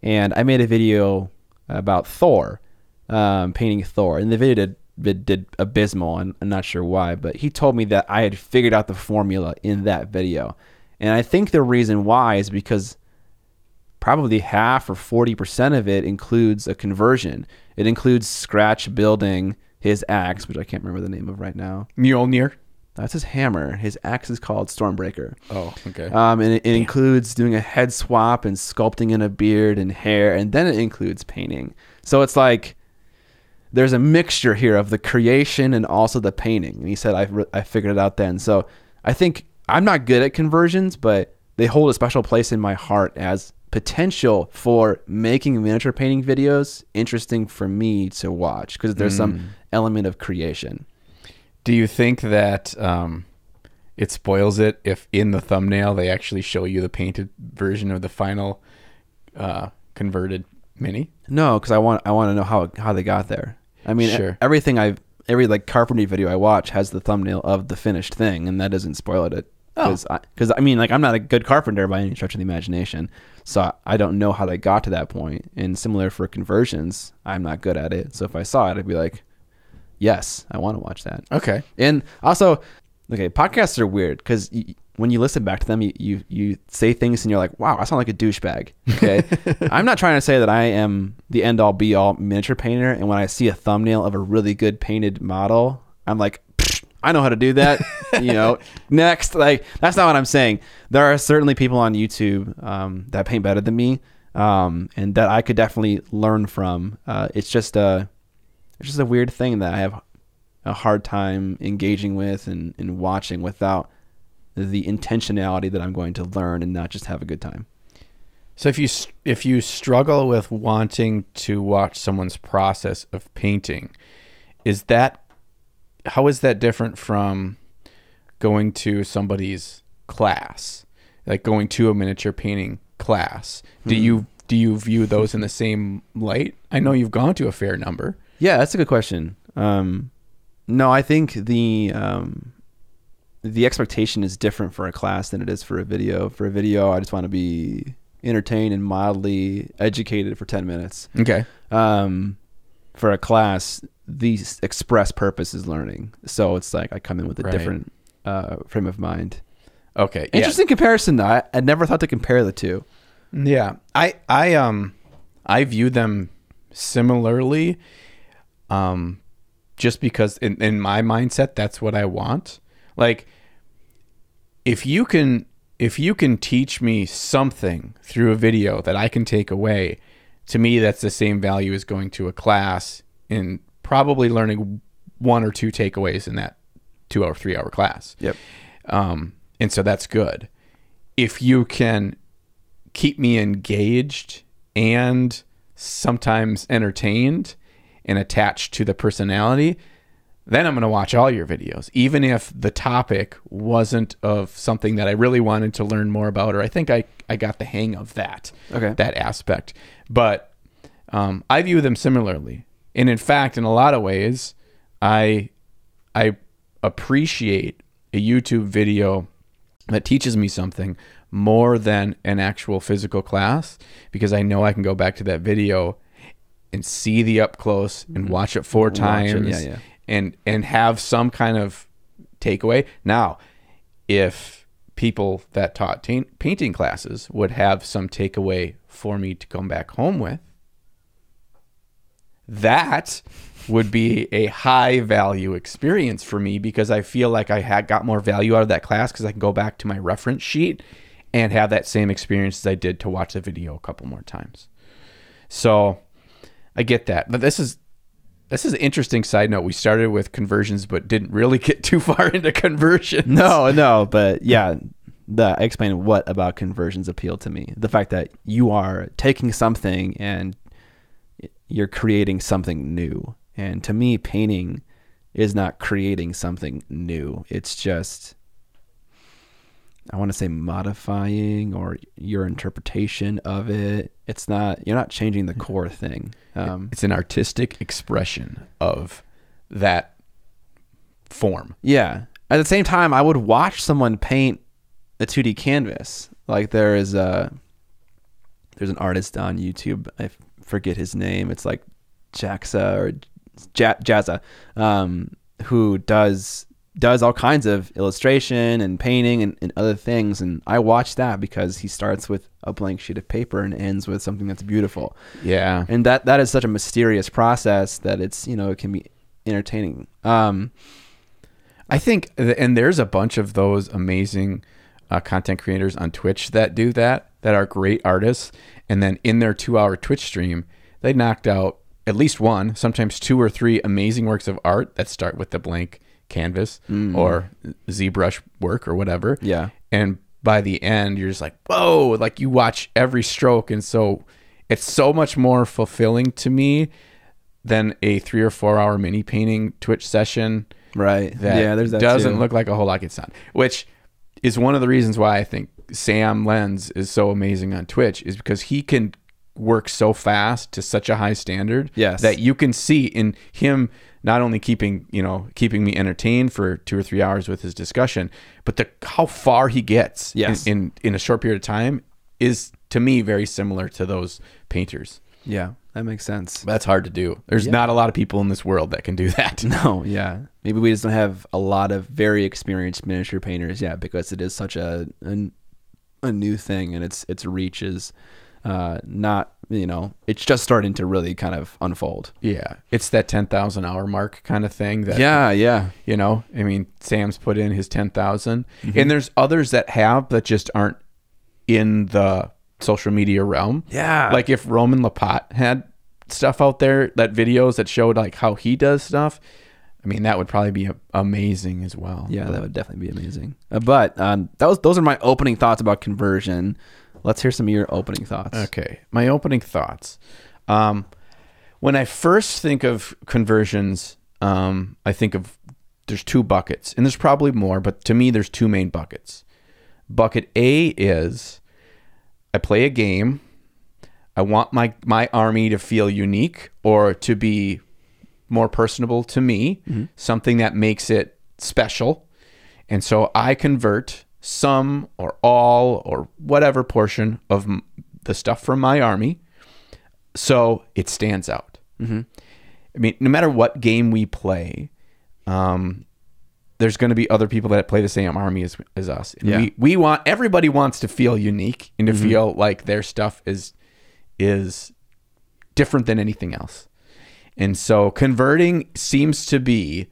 and I made a video about Thor, painting Thor, and the video did abysmal. I'm not sure why, but he told me that I had figured out the formula in that video, and I think the reason why is because probably half or 40% of it includes a conversion. It includes Scratch building his axe, which I can't remember the name of right now. Mjolnir. That's his hammer. His axe is called Stormbreaker. Oh, okay. And it includes doing a head swap and sculpting in a beard and hair, and then it includes painting. So it's like there's a mixture here of the creation and also the painting. And he said, I figured it out then. So I think I'm not good at conversions, but they hold a special place in my heart as potential for making miniature painting videos interesting for me to watch, because there's some element of creation. Do you think that it spoils it if in the thumbnail they actually show you the painted version of the final converted mini? No, because I want to know how they got there. I mean, sure. Every like carpentry video I watch has the thumbnail of the finished thing, and that doesn't spoil it. Because I mean, like, I'm not a good carpenter by any stretch of the imagination, so I don't know how they got to that point. And similar for conversions, I'm not good at it. So if I saw it, I'd be like, yes, I want to watch that. Okay. And also, okay, podcasts are weird because when you listen back to them, you say things and you're like, wow, I sound like a douchebag. Okay. I'm not trying to say that I am the end all be all miniature painter. And when I see a thumbnail of a really good painted model, I'm like, I know how to do that. Next. Like, that's not what I'm saying. There are certainly people on YouTube that paint better than me, and that I could definitely learn from. It's just a weird thing that I have a hard time engaging with and watching without the intentionality that I'm going to learn and not just have a good time. So if you struggle with wanting to watch someone's process of painting, how is that different from going to somebody's class, like going to a miniature painting class? Do you view those in the same light? I know you've gone to a fair number. Yeah, that's a good question. No, I think the expectation is different for a class than it is for a video. For a video, I just want to be entertained and mildly educated for 10 minutes. Okay. For a class, the express purpose is learning. So it's like I come in with a different frame of mind. Okay. Interesting comparison, though. I never thought to compare the two. Yeah. I view them similarly, just because in my mindset, that's what I want. Like, if you can teach me something through a video that I can take away, to me, that's the same value as going to a class and probably learning one or two takeaways in that 2 or 3 hour class. Yep. And so that's good. If you can keep me engaged and sometimes entertained and attached to the personality, then I'm going to watch all your videos, even if the topic wasn't of something that I really wanted to learn more about, or I think I got the hang of that aspect. But I view them similarly. And in fact, in a lot of ways, I appreciate a YouTube video that teaches me something more than an actual physical class, because I know I can go back to that video and see the up close and watch it 4 times and have some kind of takeaway. Now, if people that taught painting classes would have some takeaway for me to come back home with, that would be a high value experience for me, because I feel like I got more value out of that class because I can go back to my reference sheet and have that same experience as I did to watch the video a couple more times. So I get that. But this is an interesting side note. We started with conversions, but didn't really get too far into conversions. No, but yeah, I explained what about conversions appealed to me. The fact that you are taking something and you're creating something new. And to me, painting is not creating something new. It's just, I want to say, modifying or your interpretation of it. You're not changing the core thing. It's an artistic expression of that form. Yeah. At the same time, I would watch someone paint a 2D canvas. Like there's an artist on YouTube. I forget his name. It's like Jaxa or Jazza, who does all kinds of illustration and painting and other things. And I watch that because he starts with a blank sheet of paper and ends with something that's beautiful. Yeah. And that is such a mysterious process that it's, it can be entertaining. I think, and there's a bunch of those amazing content creators on Twitch that do that are great artists. And then in their 2-hour Twitch stream, they knocked out at least one, sometimes 2 or 3 amazing works of art that start with the blank canvas or ZBrush work or whatever. Yeah. And by the end, you're just like, whoa, like you watch every stroke. And so it's so much more fulfilling to me than a 3 or 4 hour mini painting Twitch session. Right. That there's that doesn't too. look like a whole lot gets done, which is one of the reasons why I think Sam Lenz is so amazing on Twitch, is because he can work so fast to such a high standard that you can see in him not only keeping me entertained for 2 or 3 hours with his discussion, but how far he gets in a short period of time is, to me, very similar to those painters. Yeah, that makes sense. That's hard to do. There's not a lot of people in this world that can do that. No, yeah. Maybe we just don't have a lot of very experienced miniature painters, because it is such a new thing, and its reach is not, it's just starting to really kind of unfold. Yeah. It's that 10,000 hour mark kind of thing that, I mean, Sam's put in his 10,000 and there's others that have, but just aren't in the social media realm. Yeah. Like if Roman Lapat had stuff out there, videos that showed like how he does stuff, I mean, that would probably be amazing as well. Yeah, that would definitely be amazing. But those are my opening thoughts about conversion. Let's hear some of your opening thoughts. Okay. My opening thoughts. When I first think of conversions, I think of there's 2 buckets, and there's probably more, but to me, there's 2 main buckets. Bucket A is I play a game. I want my army to feel unique or to be more personable to me, something that makes it special. And so I convert some or all or whatever portion of the stuff from my army so it stands out. I mean, no matter what game we play, there's going to be other people that play the same army as us. And everybody wants to feel unique and to feel like their stuff is different than anything else. And so converting seems to be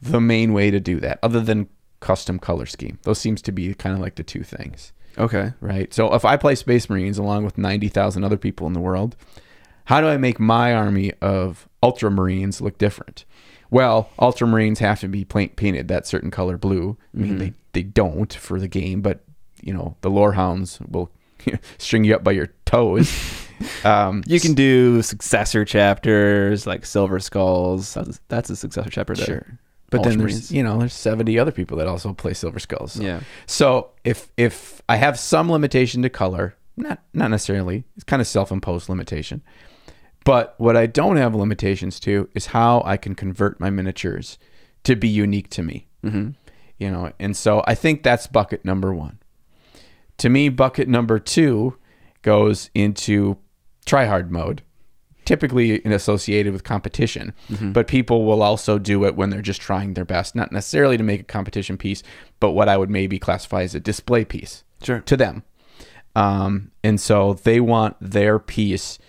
the main way to do that, other than custom color scheme. Those seems to be kind of like the 2 things. Okay. Right. So if I play Space Marines along with 90,000 other people in the world, how do I make my army of Ultramarines look different? Well, Ultramarines have to be painted that certain color blue. I mean, they don't for the game, but the Lorehounds will string you up by your toes. You can do successor chapters like Silver Skulls. That's a successor chapter. Sure. But then there's 70 other people that also play Silver Skulls. So if I have some limitation to color, not necessarily, it's kind of self-imposed limitation. But what I don't have limitations to is how I can convert my miniatures to be unique to me. And so I think that's bucket number 1. To me, bucket number 2 goes into tryhard mode, typically associated with competition, but people will also do it when they're just trying their best, not necessarily to make a competition piece, but what I would maybe classify as a display piece to them. And so they want their piece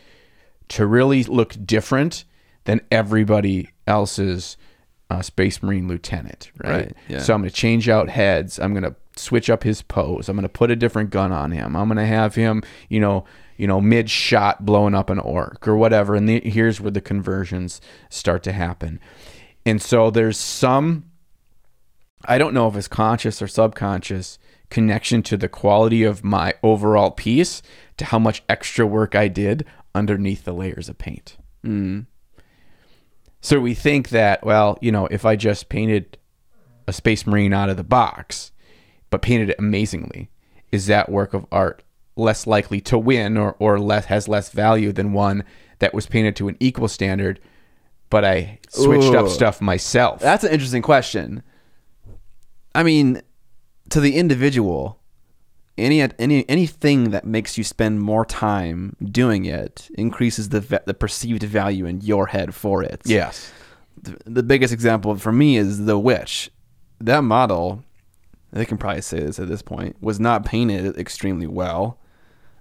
to really look different than everybody else's Space Marine lieutenant, right? Yeah. So I'm going to change out heads. I'm going to switch up his pose. I'm going to put a different gun on him. I'm going to have him, mid shot blowing up an orc or whatever. And here's where the conversions start to happen. And so there's some, I don't know if it's conscious or subconscious, connection to the quality of my overall piece to how much extra work I did underneath the layers of paint. So we think that, well, if I just painted a Space Marine out of the box, but painted it amazingly, is that work of art less likely to win or has less value than one that was painted to an equal standard, but I switched up stuff myself? That's an interesting question. I mean, to the individual, anything that makes you spend more time doing it increases the perceived value in your head for it. Yes. The biggest example for me is the Witch. That model, they can probably say this at this point, was not painted extremely well.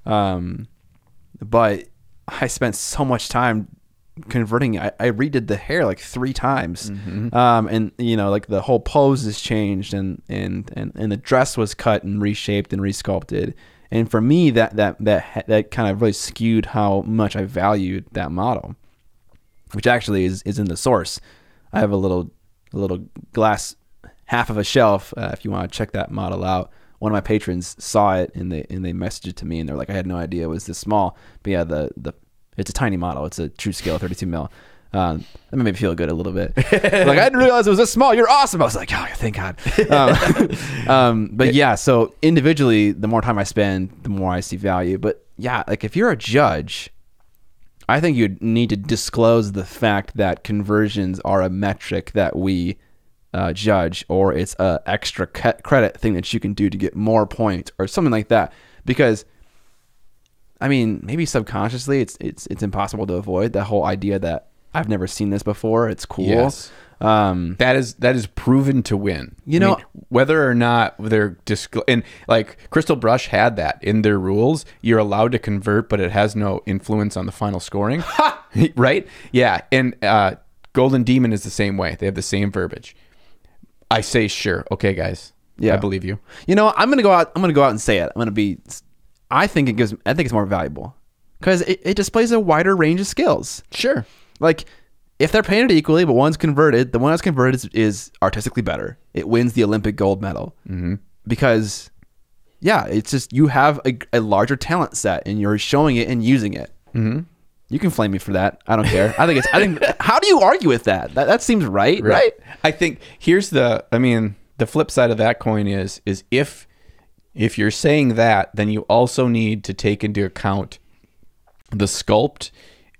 But I spent so much time converting it. I redid the hair like 3 times. And like the whole pose has changed and the dress was cut and reshaped and resculpted. And for me, that kind of really skewed how much I valued that model, which actually is in the source. I have a little glass half of a shelf. If you want to check that model out, one of my patrons saw it and they messaged it to me and they're like, I had no idea it was this small. But yeah, it's a tiny model. It's a true scale 32 mil. That made me feel good a little bit. Like, I didn't realize it was this small. You're awesome. I was like, oh, thank God. But yeah, so individually, the more time I spend, the more I see value. But yeah, like if you're a judge, I think you need to disclose the fact that conversions are a metric that we judge, or it's a extra credit thing that you can do to get more points or something like that. Because I mean, maybe subconsciously it's impossible to avoid the whole idea that I've never seen this before. It's cool. Yes. That is proven to win. Whether or not they're and like Crystal Brush had that in their rules. You're allowed to convert, but it has no influence on the final scoring. Right? Yeah. And Golden Demon is the same way. They have the same verbiage. I say, sure. Okay, guys. Yeah. I believe you. I'm gonna go out and say it. I think it's more valuable because it displays a wider range of skills. Sure. Like if they're painted equally, but one's converted, the one that's converted is artistically better. It wins the Olympic gold medal because it's just, you have a larger talent set and you're showing it and using it. You can flame me for that. I don't care. I think how do you argue with that? That seems right? I think here's the flip side of that coin is if you're saying that, then you also need to take into account the sculpt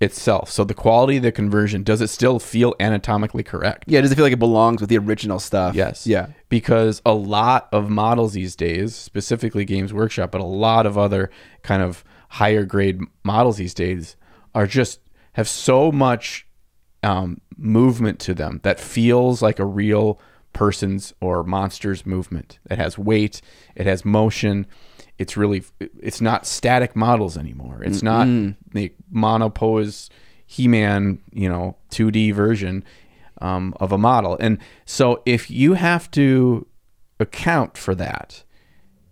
itself. So the quality of the conversion, does it still feel anatomically correct? Yeah, does it feel like it belongs with the original stuff? Yes. Yeah. Because a lot of models these days, specifically Games Workshop, but a lot of other kind of higher grade models these days have so much movement to them that feels like a real person's or monster's movement. It has weight, it has motion. It's not static models anymore. It's not the monopose He-Man, 2D version of a model. And so if you have to account for that,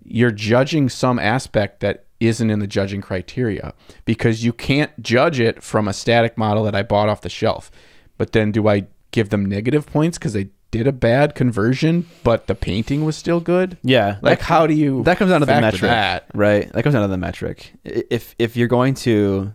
you're judging some aspect that isn't in the judging criteria, because you can't judge it from a static model that I bought off the shelf. But then do I give them negative points because they did a bad conversion, but the painting was still good? Yeah. Like, how do you... That comes down to the metric. That? Right. That comes down to the metric. If you're going to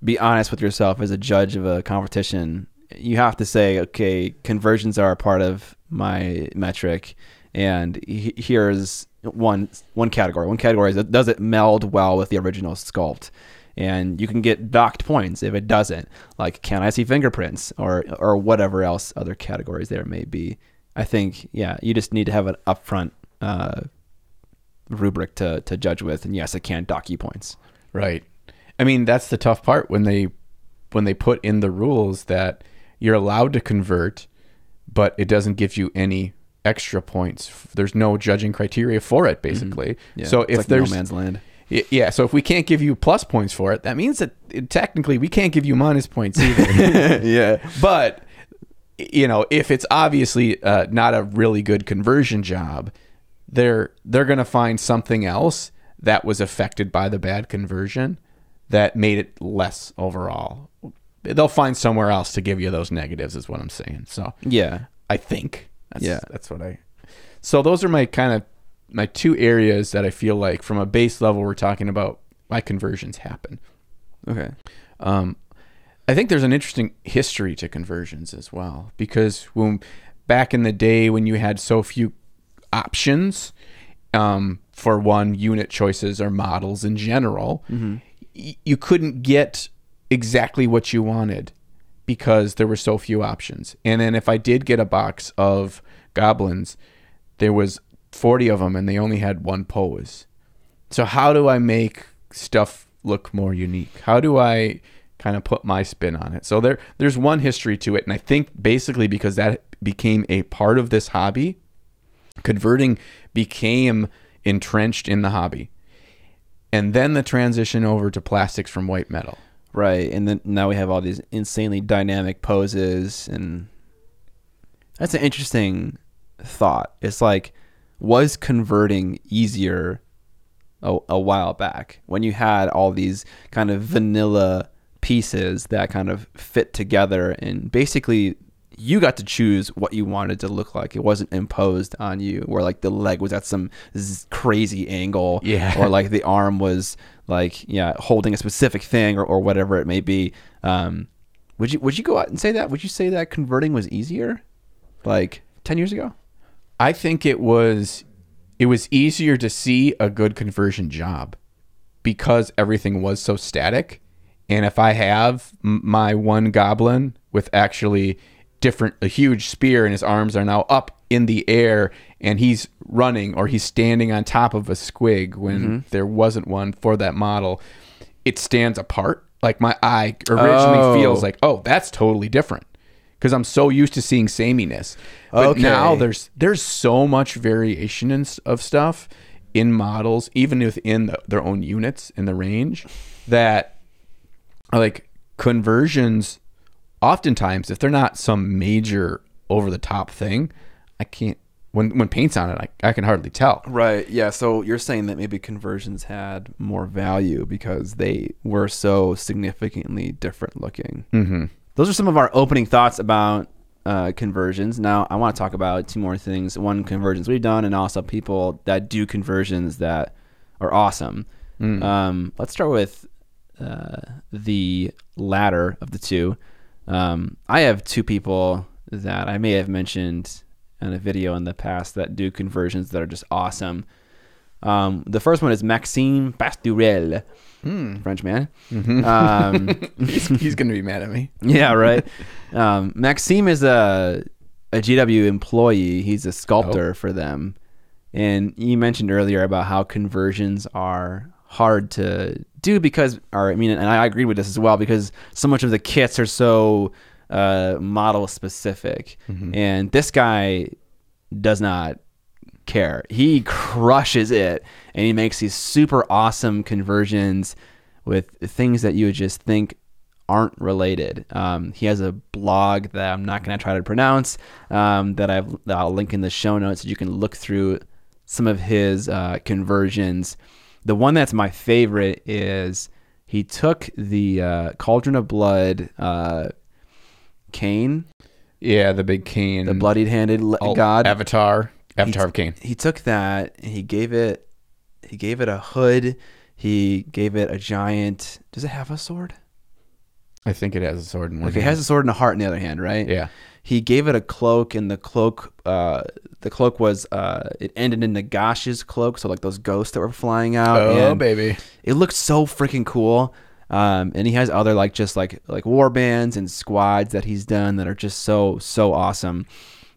be honest with yourself as a judge of a competition, you have to say, okay, conversions are a part of my metric, and here's one category. One category is, does it meld well with the original sculpt? And you can get docked points if it doesn't. Like, can I see fingerprints or whatever else other categories there may be? I think, you just need to have an upfront rubric to judge with. And yes, it can dock you points. Right. I mean, that's the tough part when they put in the rules that you're allowed to convert, but it doesn't give you any extra points. There's no judging criteria for it, basically. Yeah, so if like there's no man's land. Yeah, so if we can't give you plus points for it, that means that technically we can't give you minus points either. Yeah. But, if it's obviously not a really good conversion job, they're going to find something else that was affected by the bad conversion that made it less overall. They'll find somewhere else to give you those negatives is what I'm saying. So Yeah. I think that's what so those are my my two areas that I feel like from a base level, we're talking about why conversions happen. Okay. I think there's an interesting history to conversions as well, because back in the day when you had so few options for unit choices or models in general, you couldn't get exactly what you wanted because there were so few options. And then if I did get a box of goblins, there was 40 of them and they only had one pose. So how do I make stuff look more unique? How do I kind of put my spin on it? So there's one history to it. And I think basically because that became a part of this hobby, converting became entrenched in the hobby. And then the transition over to plastics from white metal. Right. And then now we have all these insanely dynamic poses. And that's an interesting thought. It's like, was converting easier a while back when you had all these kind of vanilla pieces that kind of fit together, and basically you got to choose what you wanted to look like. It wasn't imposed on you, where like the leg was at some crazy angle, or like the arm was like holding a specific thing, or whatever it may be. Would you go out and say that? Would you say that converting was easier like 10 years ago? I think it was easier to see a good conversion job because everything was so static. And if I have my one goblin with actually a huge spear and his arms are now up in the air and he's running, or he's standing on top of a squig when there wasn't one for that model, it stands apart. Like my eye originally feels like, oh, that's totally different, because I'm so used to seeing sameness. But now there's so much variation of stuff in models, even within their own units in the range, that like conversions, oftentimes, if they're not some major over the top thing, I can't, when paint's on it, I can hardly tell. Right. Yeah. So you're saying that maybe conversions had more value because they were so significantly different looking. Mm-hmm. Those are some of our opening thoughts about conversions. Now I want to talk about two more things. One, conversions we've done, and also people that do conversions that are awesome. Let's start with the latter of the two. I have two people that I may have mentioned in a video in the past that do conversions that are just awesome. The first one is Maxime Pasturel, French man. Mm-hmm. He's going to be mad at me. Yeah, right. Maxime is a GW employee. He's a sculptor for them. And you mentioned earlier about how conversions are hard to do because, and I agreed with this as well, because so much of the kits are so model specific. Mm-hmm. And this guy does not care. He crushes it, and he makes these super awesome conversions with things that you would just think aren't related. He has a blog that I'm not going to try to pronounce, that I'll link in the show notes so you can look through some of his conversions. The one that's my favorite is he took the Cauldron of Blood Cain. Yeah, the big Cain. The bloodied-handed god. Avatar of Cain. He took that and he gave it a hood. He gave it a giant... Does it have a sword? I think it has a sword in one hand. It has a sword and a heart in the other hand, right? Yeah. He gave it a cloak, and the cloak was it ended in Nagash's cloak, so like those ghosts that were flying out. Oh, baby! It looked so freaking cool. And he has other like war bands and squads that he's done that are just so awesome.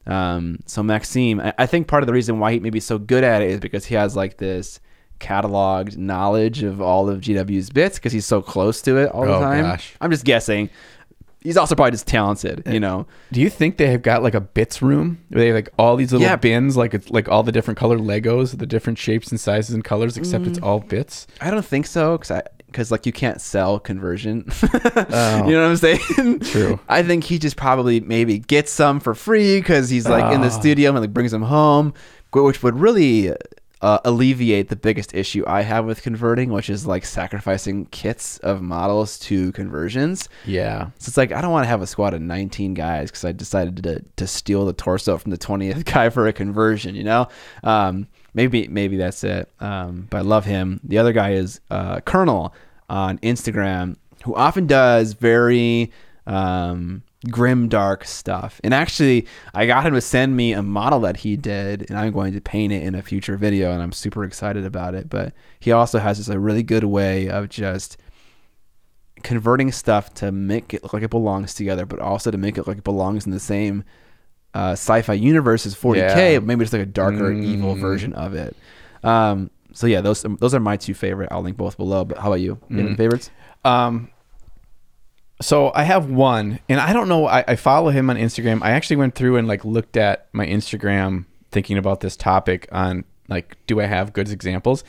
So Maxime, I think part of the reason why he may be so good at it is because he has like this cataloged knowledge of all of GW's bits because he's so close to it all the time. Gosh. I'm just guessing. He's also probably just talented, you know. Do you think they have got like a bits room where they have like all these little bins, like it's like all the different colored Legos, the different shapes and sizes and colors, except it's all bits? I don't think so, because like you can't sell conversion. You know what I'm saying? True. I think he just probably maybe gets some for free because he's like in the studio and like brings them home. which would really alleviate the biggest issue I have with converting, which is like sacrificing kits of models to conversions. Yeah. So it's like, I don't want to have a squad of 19 guys because I decided to steal the torso from the 20th guy for a conversion, you know? Maybe that's it. But I love him. The other guy is Colonel on Instagram, who often does very grim, dark stuff. And actually, I got him to send me a model that he did, and I'm going to paint it in a future video, and I'm super excited about it. But he also has just a really good way of just converting stuff to make it look like it belongs together, but also to make it look like it belongs in the same sci-fi universe as 40K, but maybe just like a darker, evil version of it. So yeah, those are my two favorite. I'll link both below. But how about you? You have any favorites? So I have one, and I don't know. I follow him on Instagram. I actually went through and like looked at my Instagram thinking about this topic on like, do I have good examples?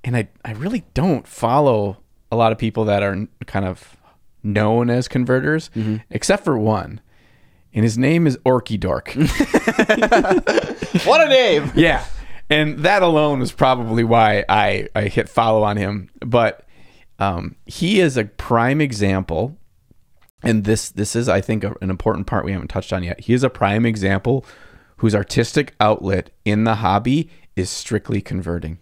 And I really don't follow a lot of people that are kind of known as converters, except for one. And his name is Orky Dork. What a name! Yeah. And that alone was probably why I hit follow on him. But he is a prime example. And this is, I think, an important part we haven't touched on yet. He is a prime example whose artistic outlet in the hobby is strictly converting.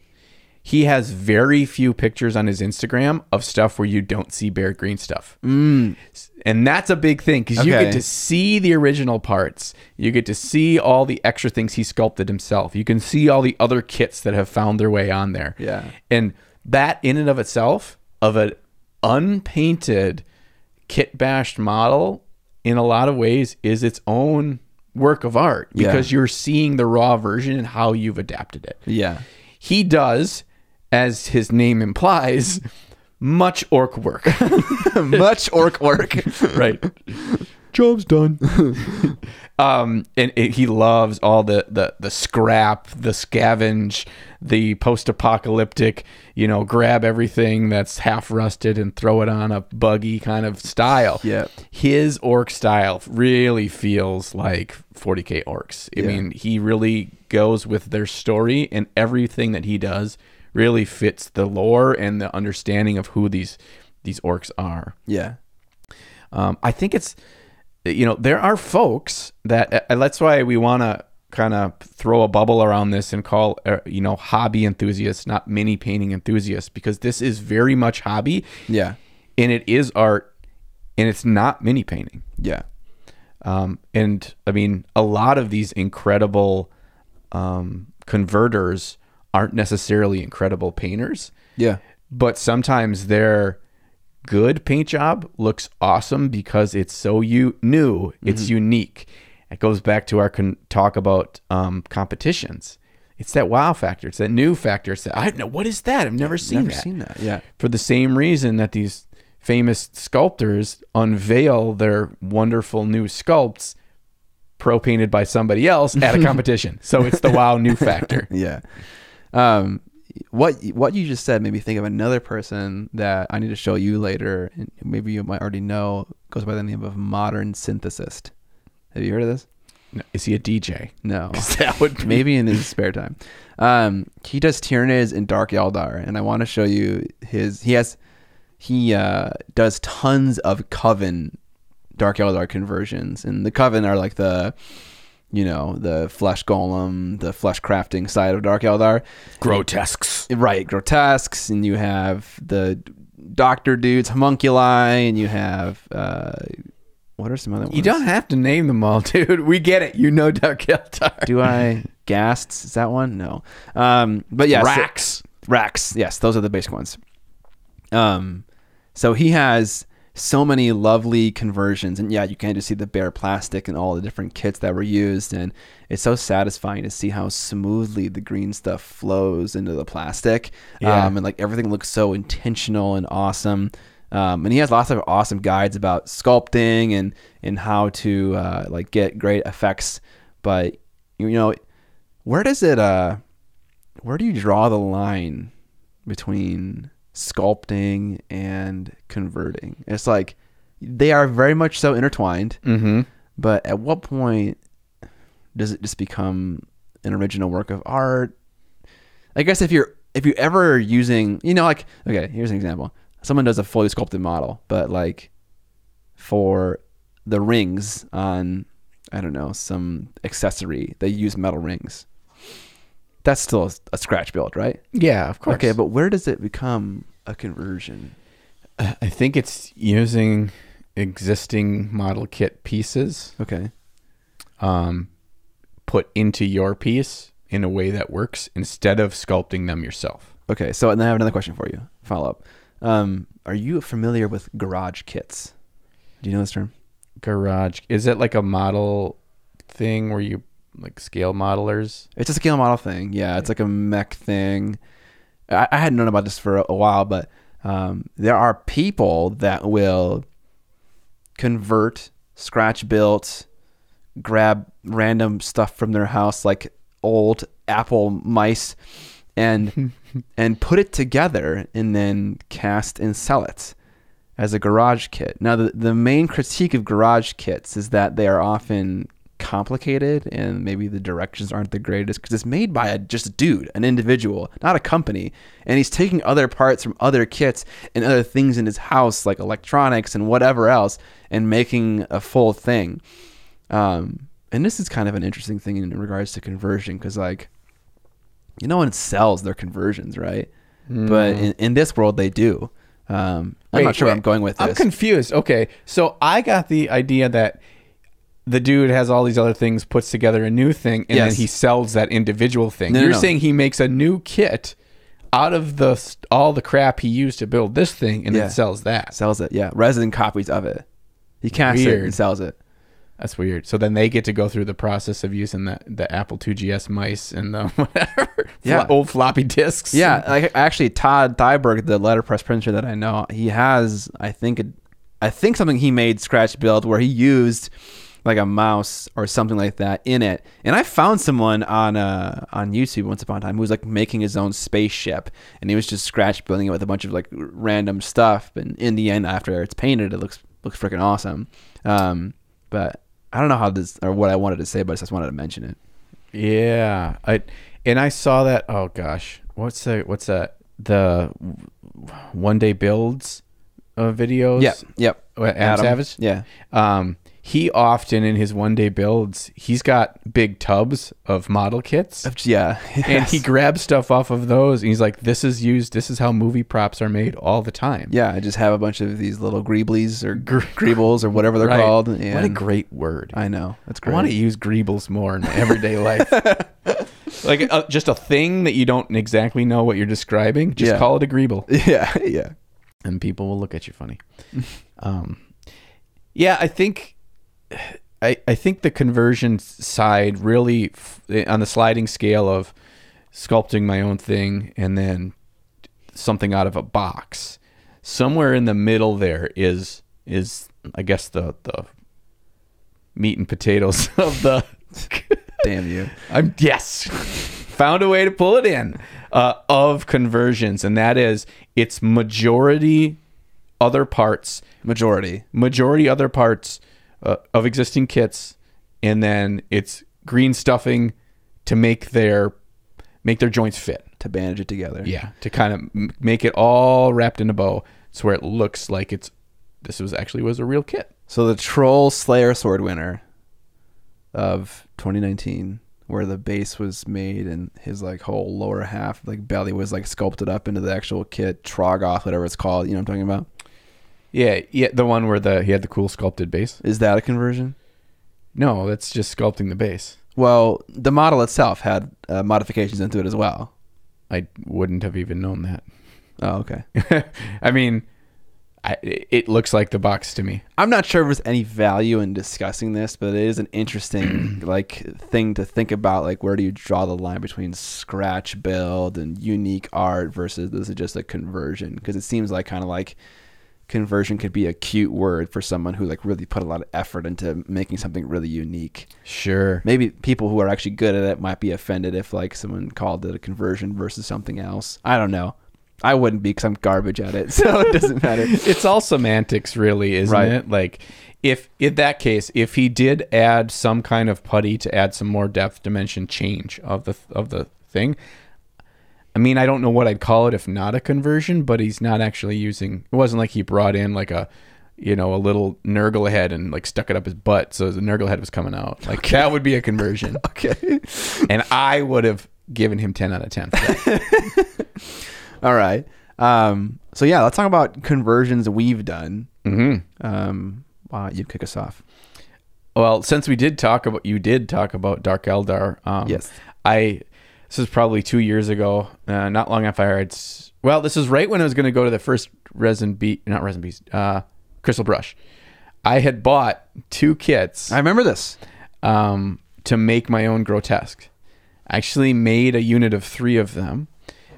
He has very few pictures on his Instagram of stuff where you don't see Bear Green stuff. And that's a big thing because you get to see the original parts. You get to see all the extra things he sculpted himself. You can see all the other kits that have found their way on there. Yeah. And that in and of itself, of an unpainted kit bashed model, in a lot of ways is its own work of art because you're seeing the raw version and how you've adapted it. Yeah. He does, as his name implies, much orc work. Much orc work. Right. Job's done. And he loves all the scrap, the scavenge, the post-apocalyptic, grab everything that's half rusted and throw it on a buggy kind of style. Yeah. His orc style really feels like 40K orcs. I mean, he really goes with their story, and everything that he does really fits the lore and the understanding of who these orcs are. Yeah. I think it's, there are folks that's why we want to kind of throw a bubble around this and call, hobby enthusiasts, not mini painting enthusiasts, because this is very much hobby. Yeah. And it is art, and it's not mini painting. Yeah. And I mean, a lot of these incredible converters aren't necessarily incredible painters. Yeah. But sometimes their good paint job looks awesome because it's so new, it's unique. It goes back to our talk about competitions. It's that wow factor. It's that new factor. It's that, I don't know, what is that? I've never seen that. Yeah. For the same reason that these famous sculptors unveil their wonderful new sculpts pro-painted by somebody else at a competition. So it's the wow new factor. Yeah. What you just said made me think of another person that I need to show you later, and maybe you might already know. Goes by the name of Modern Synthesist. Have you heard of this? No. Is he a DJ? No. That would be... Maybe in his spare time. He does Tyranids and Dark Eldar, and I want to show you he does tons of Coven Dark Eldar conversions, and the Coven are like the flesh golem, the flesh crafting side of Dark Eldar. Grotesques. Right, grotesques. And you have the doctor dudes, homunculi, and you have, what are some other ones? You don't have to name them all, dude. We get it. Dark Eldar. Do I? Ghasts? Is that one? No. But yeah. Racks. Racks. Yes, those are the basic ones. So he has so many lovely conversions, and you can just see the bare plastic and all the different kits that were used, and it's so satisfying to see how smoothly the green stuff flows into the plastic. And like everything looks so intentional and awesome. And he has lots of awesome guides about sculpting and how to like get great effects. But where do you draw the line between sculpting and converting? It's like they are very much so intertwined, but at what point does it just become an original work of art. I guess if you're ever using, like, okay, here's an example. Someone does a fully sculpted model, but like for the rings on, I don't know, some accessory, they use metal rings. That's still a scratch build, right? Yeah, of course. Okay, but where does it become a conversion? I think it's using existing model kit pieces. Okay. Put into your piece in a way that works instead of sculpting them yourself. Okay, so then I have another question for you. Follow up. Are you familiar with garage kits? Do you know this term? Garage. Is it like a model thing where you like scale modelers? It's a scale model thing. Yeah, it's like a mech thing. I hadn't known about this for a while, but there are people that will convert scratch built, grab random stuff from their house, like old Apple mice, and put it together and then cast and sell it as a garage kit. Now, the main critique of garage kits is that they are often complicated and maybe the directions aren't the greatest because it's made by just a dude, an individual, not a company, and he's taking other parts from other kits and other things in his house like electronics and whatever else and making a full thing. And this is kind of an interesting thing in regards to conversion because, like, no one sells their conversions, right? But in this world, they do. I'm not sure where I'm going with this. I'm confused. Okay, so I got the idea that the dude has all these other things, puts together a new thing, and then he sells that individual thing. You're saying he makes a new kit out of all the crap he used to build this thing, and then sells that. Sells it, yeah. Resin copies of it. He casts it and sells it. That's weird. So then they get to go through the process of using the Apple IIgs mice and the whatever, old floppy disks. Yeah, like actually Todd Thyberg, the letterpress printer that I know, he has I think something he made scratch build where he used like a mouse or something like that in it. And I found someone on YouTube once upon a time who was like making his own spaceship, and he was just scratch building it with a bunch of like random stuff. And in the end, after it's painted, it looks freaking awesome. But I don't know how this or what I wanted to say, but I just wanted to mention it. Yeah, I saw that. Oh gosh, what's that? The one day builds videos. Yeah. Yep. Adam Savage. Yeah. He often in his one day builds, he's got big tubs of model kits. Yeah. And he grabs stuff off of those and he's like, this is how movie props are made all the time. Yeah. I just have a bunch of these little greeblies or greebles or whatever they're called. And what a great word. I know. That's great. I want to use greebles more in my everyday life. Like just a thing that you don't exactly know what you're describing. Just call it a greeble. Yeah. Yeah. And people will look at you funny. Yeah, I think the conversion side really on the sliding scale of sculpting my own thing and then something out of a box. Somewhere in the middle there is I guess the meat and potatoes of the damn you. Found a way to pull it in of conversions, and that is it's majority other parts of existing kits, and then it's green stuffing to make their joints fit, to bandage it together. Yeah, to kind of make it all wrapped in a bow, so where it looks like this was a real kit. So the Troll Slayer sword winner of 2019, where the base was made and his like whole lower half, like belly, was like sculpted up into the actual kit, Trogoth, whatever it's called. You know what I'm talking about? Yeah, the one where he had the cool sculpted base. Is that a conversion? No, that's just sculpting the base. Well, the model itself had modifications into it as well. I wouldn't have even known that. Oh, okay. I mean, it looks like the box to me. I'm not sure if there's any value in discussing this, but it is an interesting like thing to think about. Like, where do you draw the line between scratch build and unique art versus this is just a conversion? Because it seems like kind of like conversion could be a cute word for someone who like really put a lot of effort into making something really unique. Sure. Maybe people who are actually good at it might be offended if like someone called it a conversion versus something else. I don't know. I wouldn't be because I'm garbage at it, so it doesn't matter. It's all semantics, really, isn't it? Like, if in that case, if he did add some kind of putty to add some more depth dimension change of the thing, I mean, I don't know what I'd call it if not a conversion, but he's not actually using. It wasn't like he brought in like a little Nurgle head and like stuck it up his butt, so the Nurgle head was coming out. Like that would be a conversion. Okay, and I would have given him 10 out of 10 for that. All right. So yeah, let's talk about conversions we've done. Mm-hmm. Why don't you kick us off? Well, since you did talk about Dark Eldar, yes, this is probably 2 years ago, not long after I had. Well, this is right when I was going to go to the first Crystal Brush. I had bought 2 kits. I remember this. To make my own grotesque. I actually made a unit of 3 of them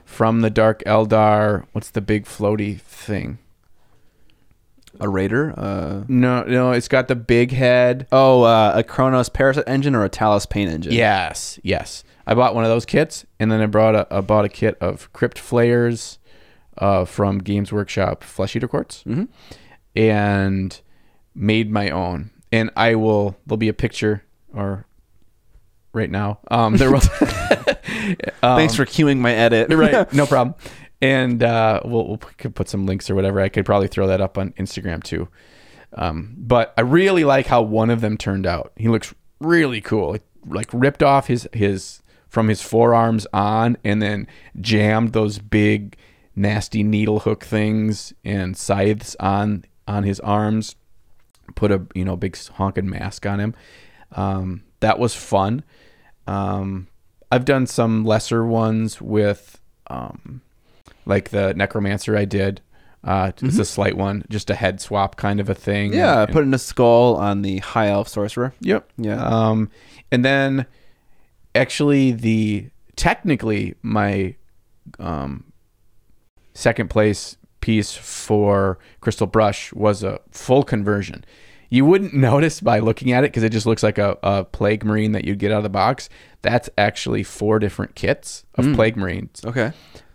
from the Dark Eldar. What's the big floaty thing? A Raider? No, it's got the big head. Oh, a Kronos Parasite engine or a Talos Paint engine? Yes. I bought one of those kits, and then I bought a kit of Crypt Flayers from Games Workshop Flesh Eater Quartz, and made my own. And there'll be a picture right now. There was. Thanks for queuing my edit. Right, no problem. And we could put some links or whatever. I could probably throw that up on Instagram too. But I really like how one of them turned out. He looks really cool. It, like ripped off his from his forearms on, and then jammed those big nasty needle hook things and scythes on his arms. Put a big honking mask on him. That was fun. I've done some lesser ones with like the Necromancer I did. It's a slight one, just a head swap kind of a thing. Yeah, putting a skull on the High Elf Sorcerer. Yep. Yeah. And then actually technically my second place piece for Crystal Brush was a full conversion. You wouldn't notice by looking at it because it just looks like a Plague Marine that you'd get out of the box. That's actually 4 different kits of Plague Marines. Okay.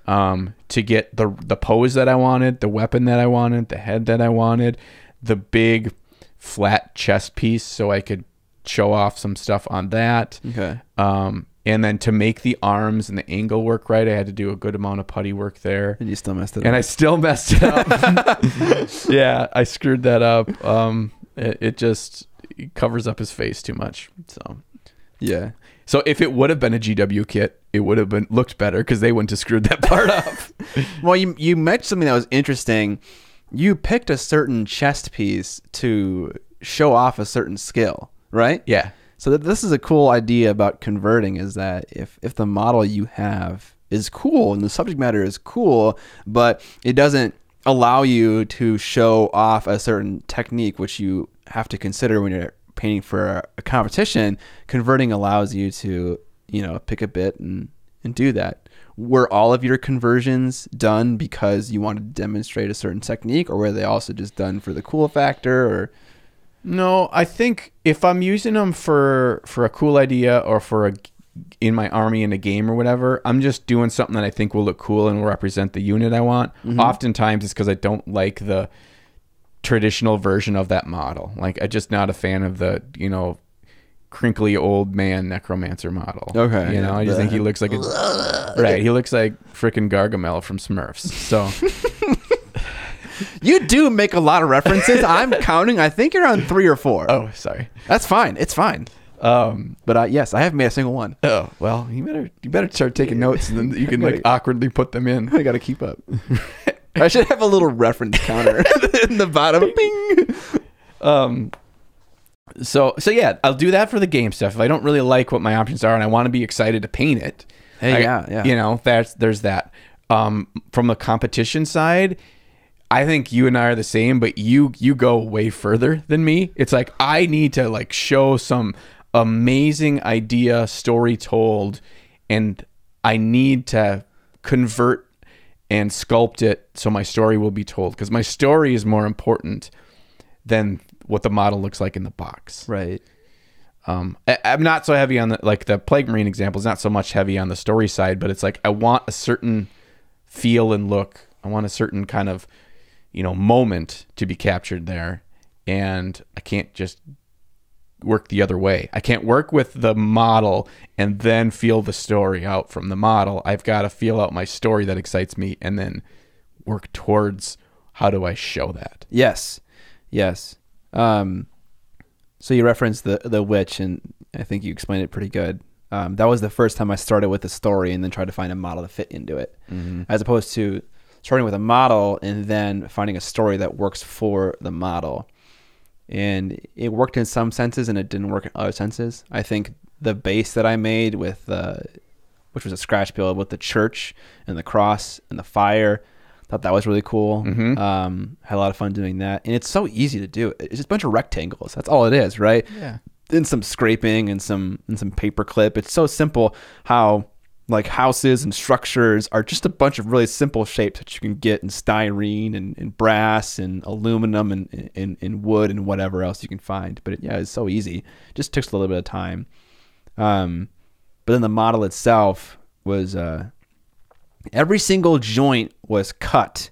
To get the pose that I wanted, the weapon that I wanted, the head that I wanted, the big flat chest piece so I could show off some stuff on that. Okay. And then to make the arms and the angle work right, I had to do a good amount of putty work there. And you still messed it up. And I still messed it up. Yeah, I screwed that up. It just covers up his face too much. So yeah. So if it would have been a GW kit, it would have looked better because they wouldn't have screwed that part up. Well, you mentioned something that was interesting. You picked a certain chest piece to show off a certain skill, right? Yeah. So this is a cool idea about converting, is that if the model you have is cool and the subject matter is cool, but it doesn't allow you to show off a certain technique, which you have to consider when you're painting for a competition, converting allows you to, pick a bit and do that. Were all of your conversions done because you wanted to demonstrate a certain technique, or were they also just done for the cool factor? Or no, I think if I'm using them for a cool idea or in my army in a game or whatever, I'm just doing something that I think will look cool and will represent the unit I want. Mm-hmm. Oftentimes it's because I don't like the traditional version of that model. Like, I'm just not a fan of the, crinkly old man necromancer model. Okay. I just think he looks like right. He looks like frickin' Gargamel from Smurfs. So you do make a lot of references. I'm counting. I think you're on 3 or 4. Oh, sorry. That's fine. It's fine. But yes, I haven't made a single one. Oh, well, you better start taking notes, and then you can awkwardly put them in. I got to keep up. I should have a little reference counter in the bottom. Bing. So yeah, I'll do that for the game stuff. If I don't really like what my options are and I want to be excited to paint it, yeah. There's that. From the competition side, I think you and I are the same, but you go way further than me. It's like I need to show some amazing idea, story told, and I need to convert and sculpt it so my story will be told, because my story is more important than what the model looks like in the box. Right. I'm not so heavy on the Plague Marine example is not so much heavy on the story side, but it's like I want a certain feel and look. I want a certain kind of, moment to be captured there. And I can't just work the other way. I can't work with the model and then feel the story out from the model. I've got to feel out my story that excites me and then work towards how do I show that. Yes. So you referenced the witch, and I think you explained it pretty good. That was the first time I started with a story and then tried to find a model to fit into it, as opposed to starting with a model and then finding a story that works for the model. And it worked in some senses and it didn't work in other senses. I think the base that I made with, which was a scratch build with the church and the cross and the fire, thought that was really cool. Had a lot of fun doing that. And it's so easy to do. It's just a bunch of rectangles. That's all it is, right? Yeah. And some scraping and some paper clip. It's so simple how like houses and structures are just a bunch of really simple shapes that you can get in styrene and brass and aluminum and wood and whatever else you can find. But it's so easy. It just takes a little bit of time. But then the model itself was every single joint was cut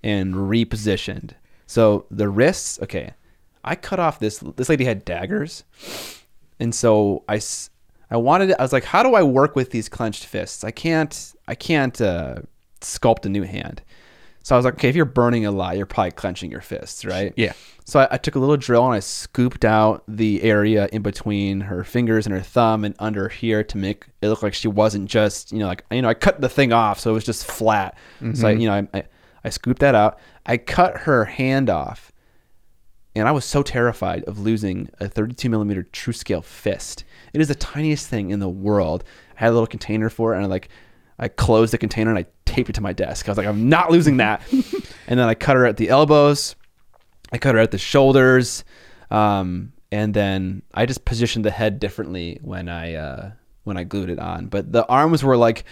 and repositioned. So the wrists, okay, I cut off this lady had daggers. And so I was like, how do I work with these clenched fists? I can't sculpt a new hand. So I was like, okay, if you're burning a lot, you're probably clenching your fists, right? Yeah. So I took a little drill and I scooped out the area in between her fingers and her thumb and under here to make it look like she wasn't just, I cut the thing off. So it was just flat. So I scooped that out. I cut her hand off. And I was so terrified of losing a 32 millimeter true scale fist. It is the tiniest thing in the world. I had a little container for it, and I closed the container and I taped it to my desk. I was like, I'm not losing that. And then I cut her at the elbows. I cut her at the shoulders. And then I just positioned the head differently when I glued it on. But the arms were like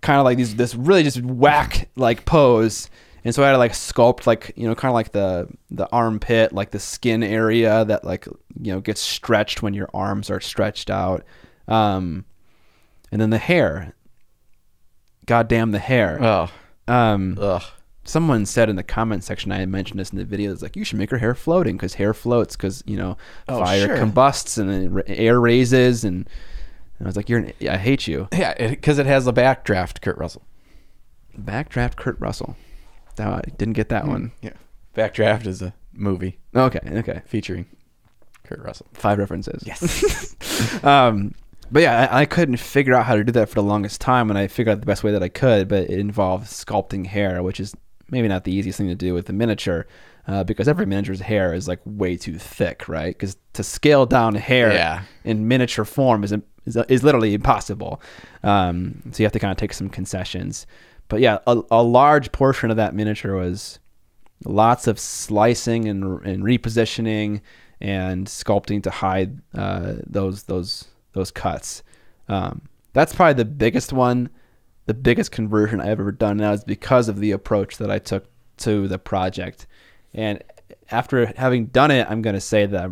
kind of like this really just whack like pose. And so I had to like sculpt kind of like the armpit, like the skin area that gets stretched when your arms are stretched out. And then the hair. Goddamn the hair. Oh. Ugh. Someone said in the comment section, I had mentioned this in the video, it's like, you should make her hair floating because hair floats because, fire combusts and then air raises. And I was like, I hate you. Yeah, because it has a backdraft, Kurt Russell. Backdraft Kurt Russell. I didn't get that one. Yeah. Backdraft is a movie. Okay. Featuring Kurt Russell. 5 references. Yes. But yeah, I couldn't figure out how to do that for the longest time, and I figured out the best way that I could, but it involved sculpting hair, which is maybe not the easiest thing to do with the miniature, because every miniature's hair is like way too thick, right? Because to scale down hair in miniature form is literally impossible. So you have to kind of take some concessions. But yeah, a large portion of that miniature was lots of slicing and repositioning and sculpting to hide those cuts. That's probably the biggest one, the biggest conversion I've ever done. Now is because of the approach that I took to the project. And after having done it, I'm going to say that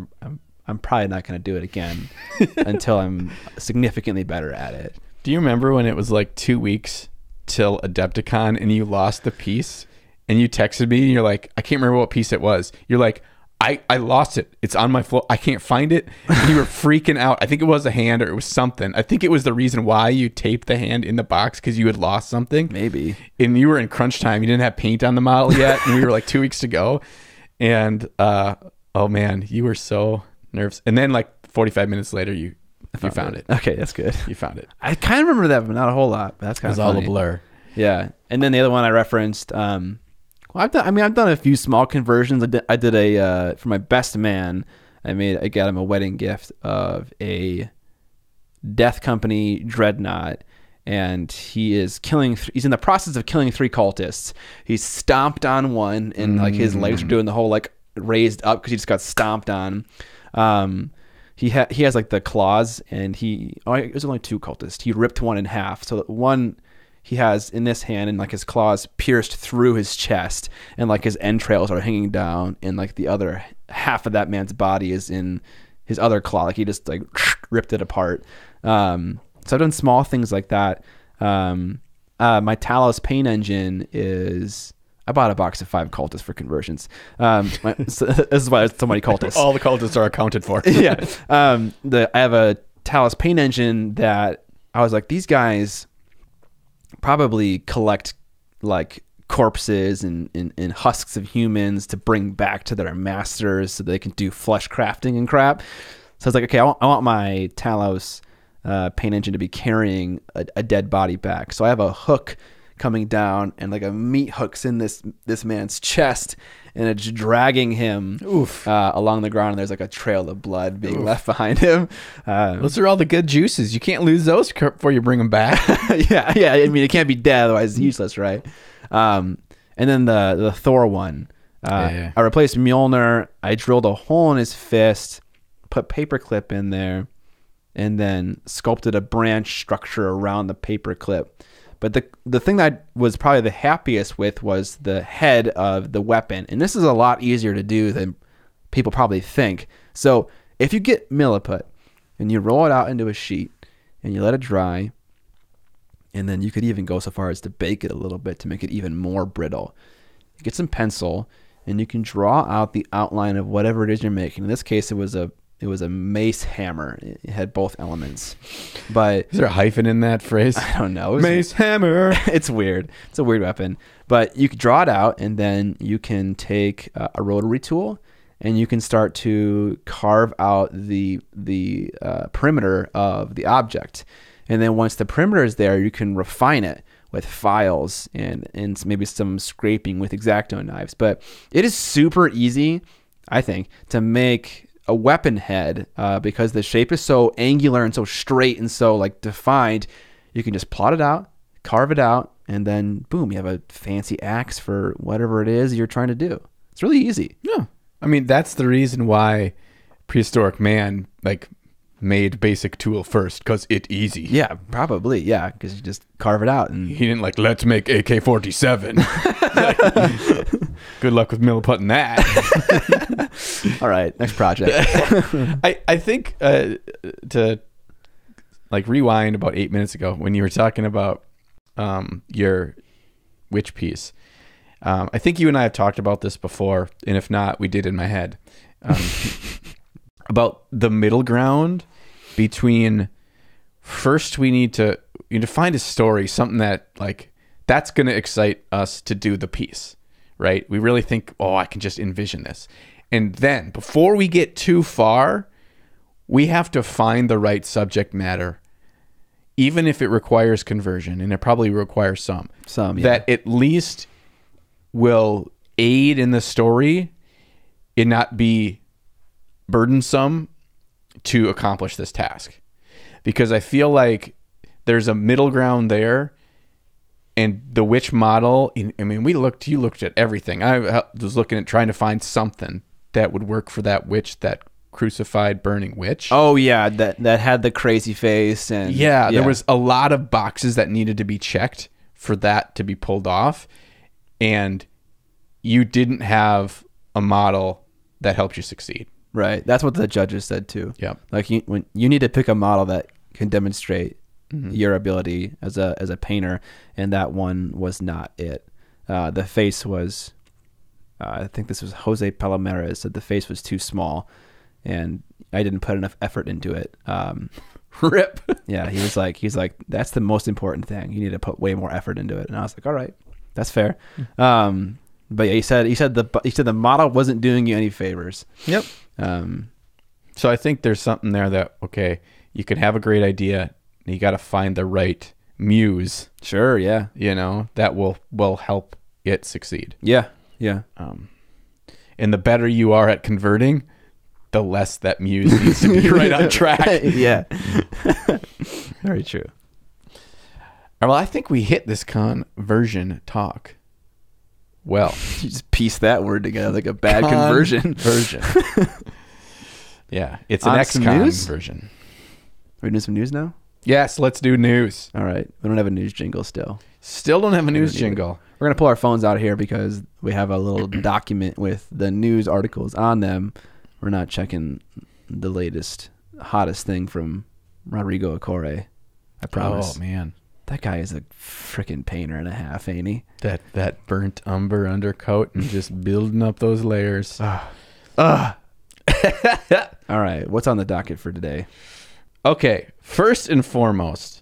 I'm probably not going to do it again until I'm significantly better at it. Do you remember when it was like 2 weeks till Adepticon and you lost the piece and you texted me and you're like, I can't remember what piece it was. You're like, I lost it. It's on my floor. I can't find it. And you were freaking out. I think it was a hand or it was something. I think it was the reason why you taped the hand in the box because you had lost something. Maybe. And you were in crunch time. You didn't have paint on the model yet. And we were like 2 weeks to go. And oh man, you were so nervous. And then like 45 minutes later, you found it. Okay, that's good. You found it. I kind of remember that, but not a whole lot. But that's kind of funny. It was all a blur. Yeah. And then the other one I referenced, I've done a few small conversions. I did a for my best man. I got him a wedding gift of a Death Company dreadnought, and he is he's in the process of killing 3 cultists. He stomped on one, and like his legs are doing the whole like raised up because he just got stomped on. He has like the claws, and it was only 2 cultists. He ripped one in half, so that one he has in this hand, and like his claws pierced through his chest, and like his entrails are hanging down, and like the other half of that man's body is in his other claw. Like he just like ripped it apart. So I've done small things like that. my Talos paint engine is... I bought a box of 5 cultists for conversions. So this is why there's so many cultists. All the cultists are accounted for. Yeah. I have a Talos paint engine that I was like, these guys probably collect like corpses and husks of humans to bring back to their masters so they can do flesh crafting and crap. So I was like, okay, I want my Talos paint engine to be carrying a dead body back. So I have a hook coming down and like a meat hook's in this man's chest and it's dragging him along the ground, and there's like a trail of blood being left behind him. Those are all the good juices. You can't lose those before you bring them back. yeah. I mean, it can't be dead, otherwise it's useless, right? And then the Thor one. I replaced Mjolnir. I drilled a hole in his fist, put paperclip in there, and then sculpted a branch structure around the paperclip. But the thing that I was probably the happiest with was the head of the weapon. And this is a lot easier to do than people probably think. So if you get milliput and you roll it out into a sheet and you let it dry, and then you could even go so far as to bake it a little bit to make it even more brittle. You get some pencil and you can draw out the outline of whatever it is you're making. In this case, it was a mace hammer. It had both elements. But is there a hyphen in that phrase? I don't know. Mace hammer. It's weird. It's a weird weapon. But you can draw it out, and then you can take a rotary tool and you can start to carve out the perimeter of the object. And then once the perimeter is there, you can refine it with files and maybe some scraping with X-Acto knives. But it is super easy, I think, to make a weapon head because the shape is so angular and so straight and so like defined. You can just plot it out, carve it out, and then boom, you have a fancy axe for whatever it is you're trying to do. It's really easy. Yeah. I mean, that's the reason why prehistoric man like made basic tool first, because it's easy. Yeah, probably. Yeah, because you just carve it out. And he didn't like, let's make AK-47. Good luck with milliputting that. All right, next project. I think to like rewind about 8 minutes ago when you were talking about your witch piece. I think you and I have talked about this before, and if not, we did in my head. About the middle ground between first we need to find a story, something that like that's going to excite us to do the piece, right? We really think, oh, I can just envision this. And then before we get too far, we have to find the right subject matter, even if it requires conversion, and it probably requires some, that at least will aid in the story and not be burdensome to accomplish this task. Because I feel like there's a middle ground there, and the witch model, I mean, you looked at everything. I was looking at trying to find something that would work for that witch, that crucified burning witch. Oh yeah, that had the crazy face. And yeah, there was a lot of boxes that needed to be checked for that to be pulled off, and you didn't have a model that helped you succeed. Right. That's what the judges said too. Yeah. Like when you need to pick a model that can demonstrate your ability as a painter, and that one was not it. The face was, I think this was Jose Palomares said the face was too small, and I didn't put enough effort into it. Rip. Yeah. He's like, that's the most important thing. You need to put way more effort into it. And I was like, all right, that's fair. But yeah, he said the model wasn't doing you any favors. Yep. So I think there's something there that, okay, you can have a great idea, and you got to find the right muse. Sure. Yeah. That will help it succeed. Yeah. Yeah. And the better you are at converting, the less that muse needs to be right on track. Yeah. Very true. Well, I think we hit this conversion talk. Well, you just piece that word together like a bad conversion. Yeah, it's an ex-con version. Are we doing some news now? Yes, let's do news. All right. We don't have a news jingle still. Still don't have a news jingle. We're going to pull our phones out here because we have a little document with the news articles on them. We're not checking the latest, hottest thing from Rodrigo Acore. I promise. Oh, man. That guy is a freaking painter and a half, ain't he? That burnt umber undercoat and just building up those layers. All right, what's on the docket for today? Okay, first and foremost,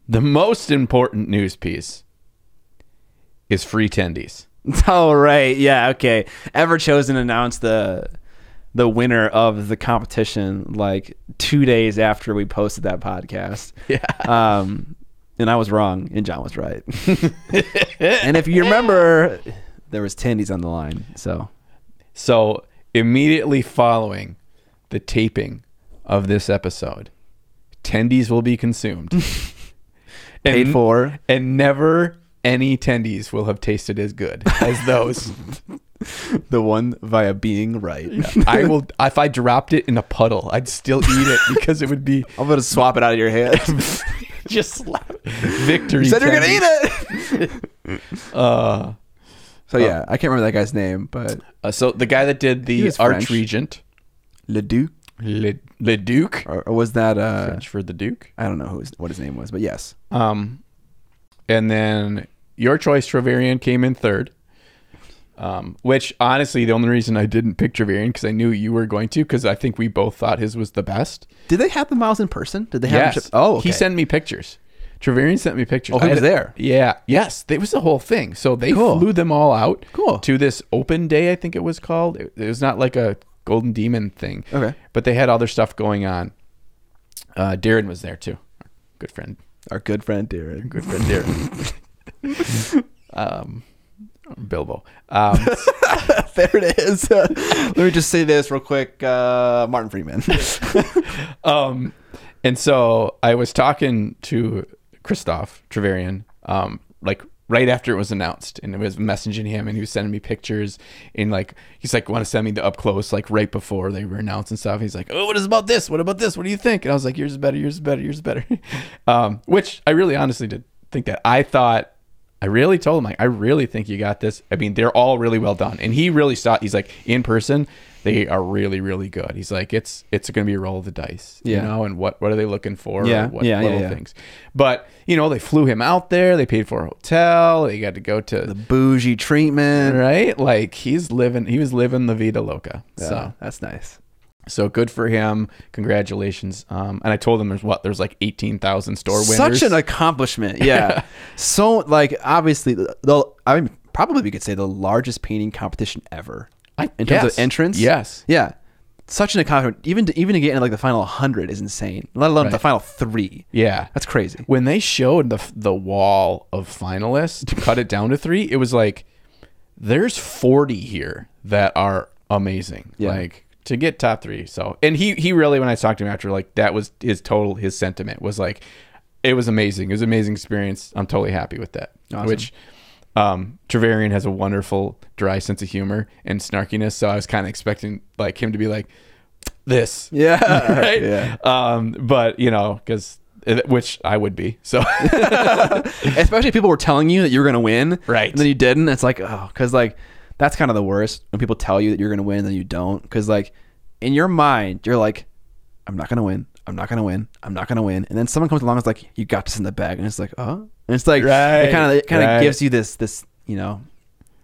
the most important news piece is free tendies. Oh, right. Yeah, okay. Everchosen announced the winner of the competition like 2 days after we posted that podcast. Yeah. And I was wrong, and John was right. And if you remember, there was tendies on the line. So immediately following the taping of this episode, tendies will be consumed. Paid for. And never any tendies will have tasted as good as those. The one via being right. I will. If I dropped it in a puddle, I'd still eat it because it would be. I'm going to swap it out of your hands. Just slap it. Victory. You said you're going to eat it. So yeah, I can't remember that guy's name, but so the guy that did the Archregent, Leduc, Leduc, or was that French for the Duke? I don't know what his name was, but yes. And then your choice, Trevelyan, came in third. Which honestly, the only reason I didn't pick Trevelyan because I knew you were going to, because I think we both thought his was the best. Did they have the miles in person? Did they have? Yes. Oh, okay. He sent me pictures. Trevelyan sent me pictures. Oh, he was there. Yeah. Yes. It was the whole thing. So they flew them all out. Cool. To this open day, I think it was called. It was not like a Golden Demon thing. Okay. But they had other stuff going on. Darren was there too. Our good friend Darren. Bilbo. There it is. Let me just say this real quick. Martin Freeman. And so I was talking to Christoph Trevelyan, like right after it was announced, and it was messaging him, and he was sending me pictures, and like he's like, want to send me the up close, like right before they were announced and stuff. He's like, oh, what is about this? What about this? What do you think? And I was like, yours is better, yours is better, yours is better. Which I really honestly did think that. I really told him, like, I really think you got this. I mean, they're all really well done. And he really saw, he's like, in person, they are really, really good. He's like, it's going to be a roll of the dice, you know, and what are they looking for? Yeah. What little things. But, you know, they flew him out there. They paid for a hotel. They got to go to the bougie treatment. Right? Like, he was living the Vida Loca. Yeah, so that's nice. So good for him. Congratulations. And I told him there's like 18,000 store winners. Such an accomplishment. Yeah. So like, obviously probably we could say the largest painting competition ever in terms of entrance. Yes. Yeah. Such an accomplishment. Even to get into like the final 100 is insane, let alone the final 3. Yeah. That's crazy. When they showed the wall of finalists to cut it down to 3, it was like, there's 40 here that are amazing. Yeah. Like, to get top 3. So, and he really, when I talked to him after, like, that was his sentiment was like, it was amazing. It was an amazing experience. I'm totally happy with that. Awesome. Which, Trevelyan has a wonderful dry sense of humor and snarkiness. So I was kind of expecting like him to be like this. Yeah. Right. Yeah. But you know, which I would be. So, especially if people were telling you that you were going to win. Right. And then you didn't. It's like, oh, cause like, that's kind of the worst when people tell you that you're going to win and then you don't. Because, like, in your mind, you're like, I'm not going to win. I'm not going to win. I'm not going to win. And then someone comes along and is like, you got this in the bag. And it's like, oh. And it's like, it kind of gives you this, you know,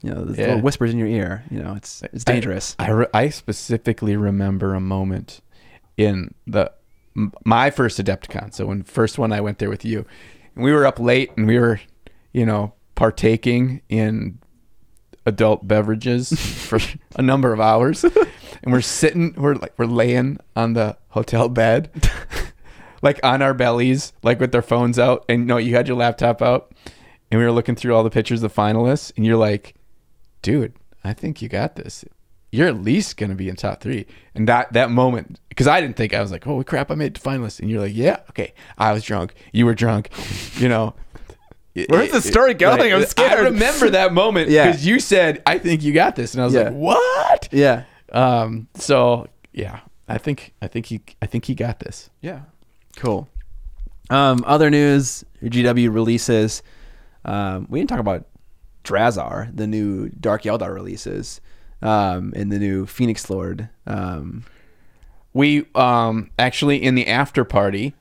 little whispers in your ear. You know, it's dangerous. I specifically remember a moment in my first Adepticon. So when first one I went there with you, and we were up late and we were, you know, partaking in adult beverages for a number of hours, and we're laying on the hotel bed like on our bellies, like with our phones out, and no, you had your laptop out, and we were looking through all the pictures of finalists, and you're like, dude, I think you got this. You're at least going to be in top 3. And that moment, because I didn't think, I was like, holy crap, I made the finalists. And you're like, yeah, okay, I was drunk, you were drunk, you know. Where's the story going? Like, I'm scared. I remember that moment because you said, I think you got this. And I was like, what? Yeah. So yeah, I think he got this. Yeah. Cool. Other news, GW releases. We didn't talk about Drazar, the new Dark Eldar releases, and the new Phoenix Lord. We actually in the after party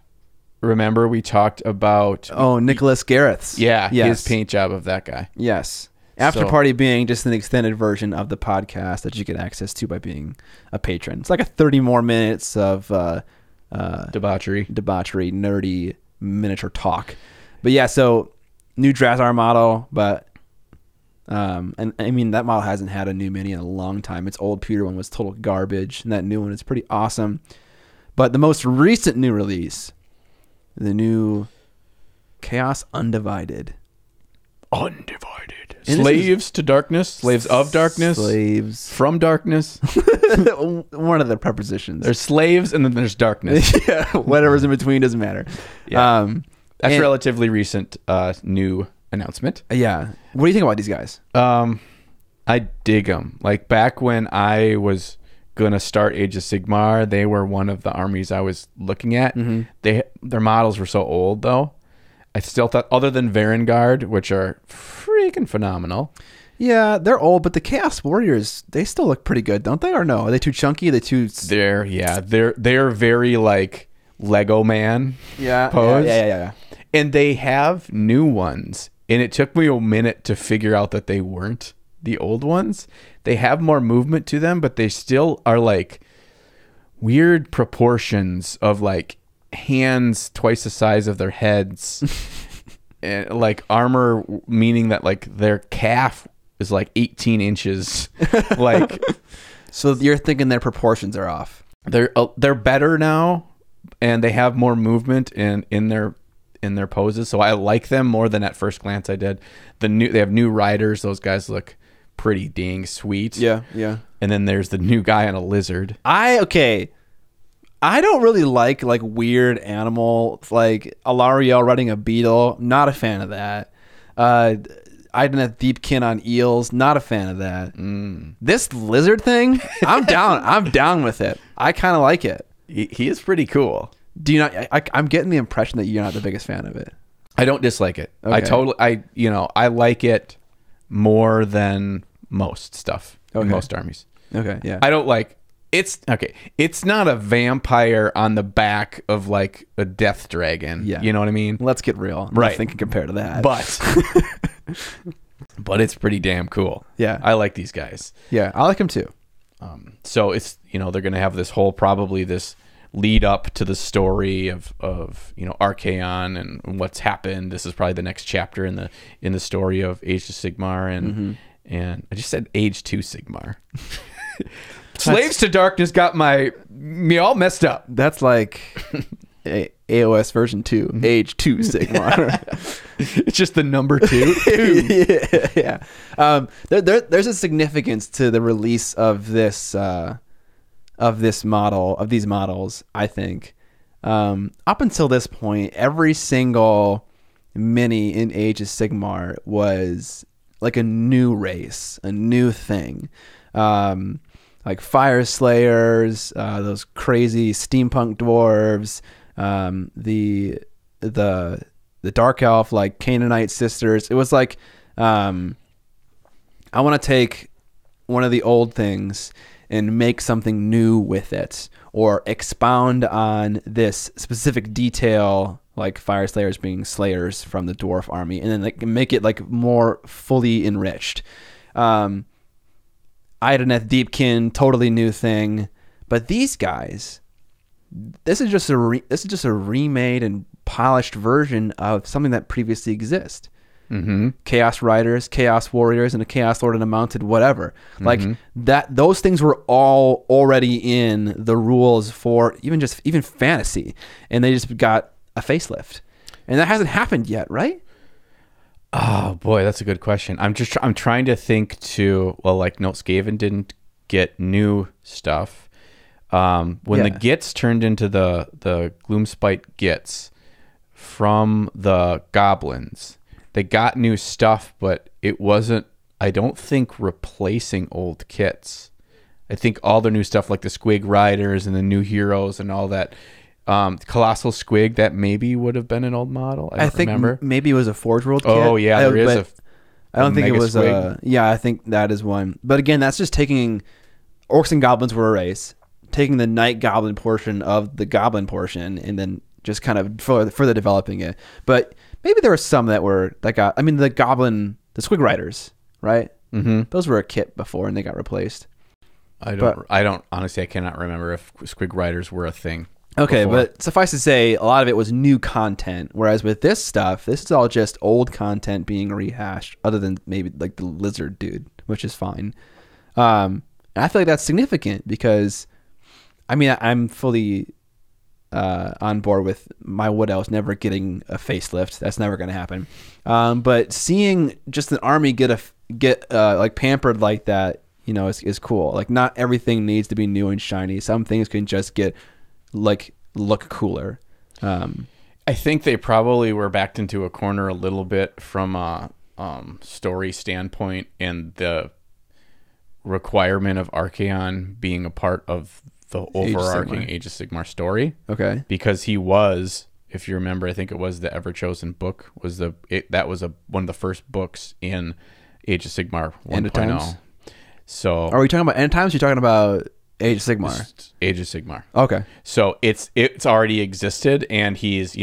remember we talked about Nicholas Gareth's. Yeah, yes. his paint job of that guy. Yes. After Party being just an extended version of the podcast that you get access to by being a patron. It's like a 30 more minutes of Debauchery, nerdy miniature talk. But yeah, so new Drazar model, but and I mean that model hasn't had a new mini in a long time. Its old pewter one was total garbage, and that new one is pretty awesome. But the most recent new release, the new Chaos Undivided. Slaves to darkness, slaves of darkness, slaves from darkness. One of the prepositions. There's slaves and then there's darkness. Yeah, whatever's in between doesn't matter. Yeah. That's relatively recent new announcement. Yeah. What do you think about these guys? I dig them. Like back when I was gonna start Age of Sigmar, they were one of the armies I was looking at. Mm-hmm. Their models were so old though. I still thought, other than Varangard, which are freaking phenomenal. Yeah, they're old, but the Chaos Warriors, they still look pretty good, don't they? Or no? Are they too chunky? Are they too... They're very like Lego Man pose. Yeah. And they have new ones. And it took me a minute to figure out that they weren't the old ones. They have more movement to them, but they still are like weird proportions of like hands twice the size of their heads. And like armor, meaning that like their calf is like 18 inches. Like, so you're thinking their proportions are off. They're better now, and they have more movement in their poses. So I like them more than at first glance I did. They have new riders. Those guys look pretty dang sweet. Yeah. And then there's the new guy on a lizard. I don't really like weird animal, like Alariel riding a beetle. Not a fan of that. I didn't have Deepkin on eels. Not a fan of that. This lizard thing, I'm down. I'm down with it. I kind of like it. He is pretty cool. Do you not? I'm getting the impression that you're not the biggest fan of it. I don't dislike it. Okay. I like it more than most stuff in most armies. Okay, yeah. I don't like. It's not a vampire on the back of like a death dragon. Yeah. You know what I mean? Let's get real. Right. Nothing can compare to that. But it's pretty damn cool. Yeah. I like these guys. Yeah, I like them too. So it's, they're going to have this whole, probably this lead up to the story of Archaon and what's happened. This is probably the next chapter in the story of Age of Sigmar and I just said Age 2 Sigmar. Slaves to Darkness got me all messed up. That's like AOS version 2, Age 2 Sigmar. It's just the number 2. Yeah. There's a significance to the release of these models, I think. Up until this point, every single mini in Age of Sigmar was like a new race, a new thing. Like Fire Slayers, those crazy steampunk dwarves, the Dark Elf, like Canaanite sisters. It was like, I want to take one of the old things and make something new with it, or expound on this specific detail, like Fire Slayers being slayers from the dwarf army, and then like make it like more fully enriched. Ideneth Deepkin, totally new thing, but these guys, this is just a remade and polished version of something that previously existed. Chaos Riders, Chaos Warriors, and a Chaos Lord and a mounted whatever. Like that, those things were all already in the rules for even fantasy, and they just got a facelift, and that hasn't happened yet, right? Oh boy, that's a good question. I'm trying to think too. Well, like Note Skaven didn't get new stuff. When the Gits turned into the Gloomspite Gits from the goblins, they got new stuff, but it wasn't, I don't think, replacing old kits. I think all the new stuff, like the Squig Riders and the new heroes and all that, Colossal Squig, that maybe would have been an old model. I think remember. Maybe it was a Forge World kit. Oh yeah, there is I don't think it was I think that is one. But again, that's just taking Orcs and Goblins were a race, taking the Night Goblin portion of the Goblin portion, and then just kind of further developing it. But maybe there were some that got. I mean, the Squig Riders, right? Mm-hmm. Those were a kit before and they got replaced. I don't honestly. I cannot remember if Squig Riders were a thing. Okay, before. but suffice to say, a lot of it was new content. Whereas with this stuff, this is all just old content being rehashed, other than maybe like the lizard dude, which is fine. And I feel like that's significant because, I mean, I'm fully on board with my Wood Elves never getting a facelift. That's never going to happen. But seeing just an army get like pampered like that, you know, is cool. Like not everything needs to be new and shiny. Some things can just get like look cooler. I think they probably were backed into a corner a little bit from a story standpoint and the requirement of Archaon being a part of the overarching Age of Sigmar story. Okay. Because he was, if you remember, I think it was the Everchosen book was that was one of the first books in Age of Sigmar 1.0. So are we talking about End Times? Or are you talking about Age of Sigmar? Age of Sigmar. Okay. So it's already existed, and he's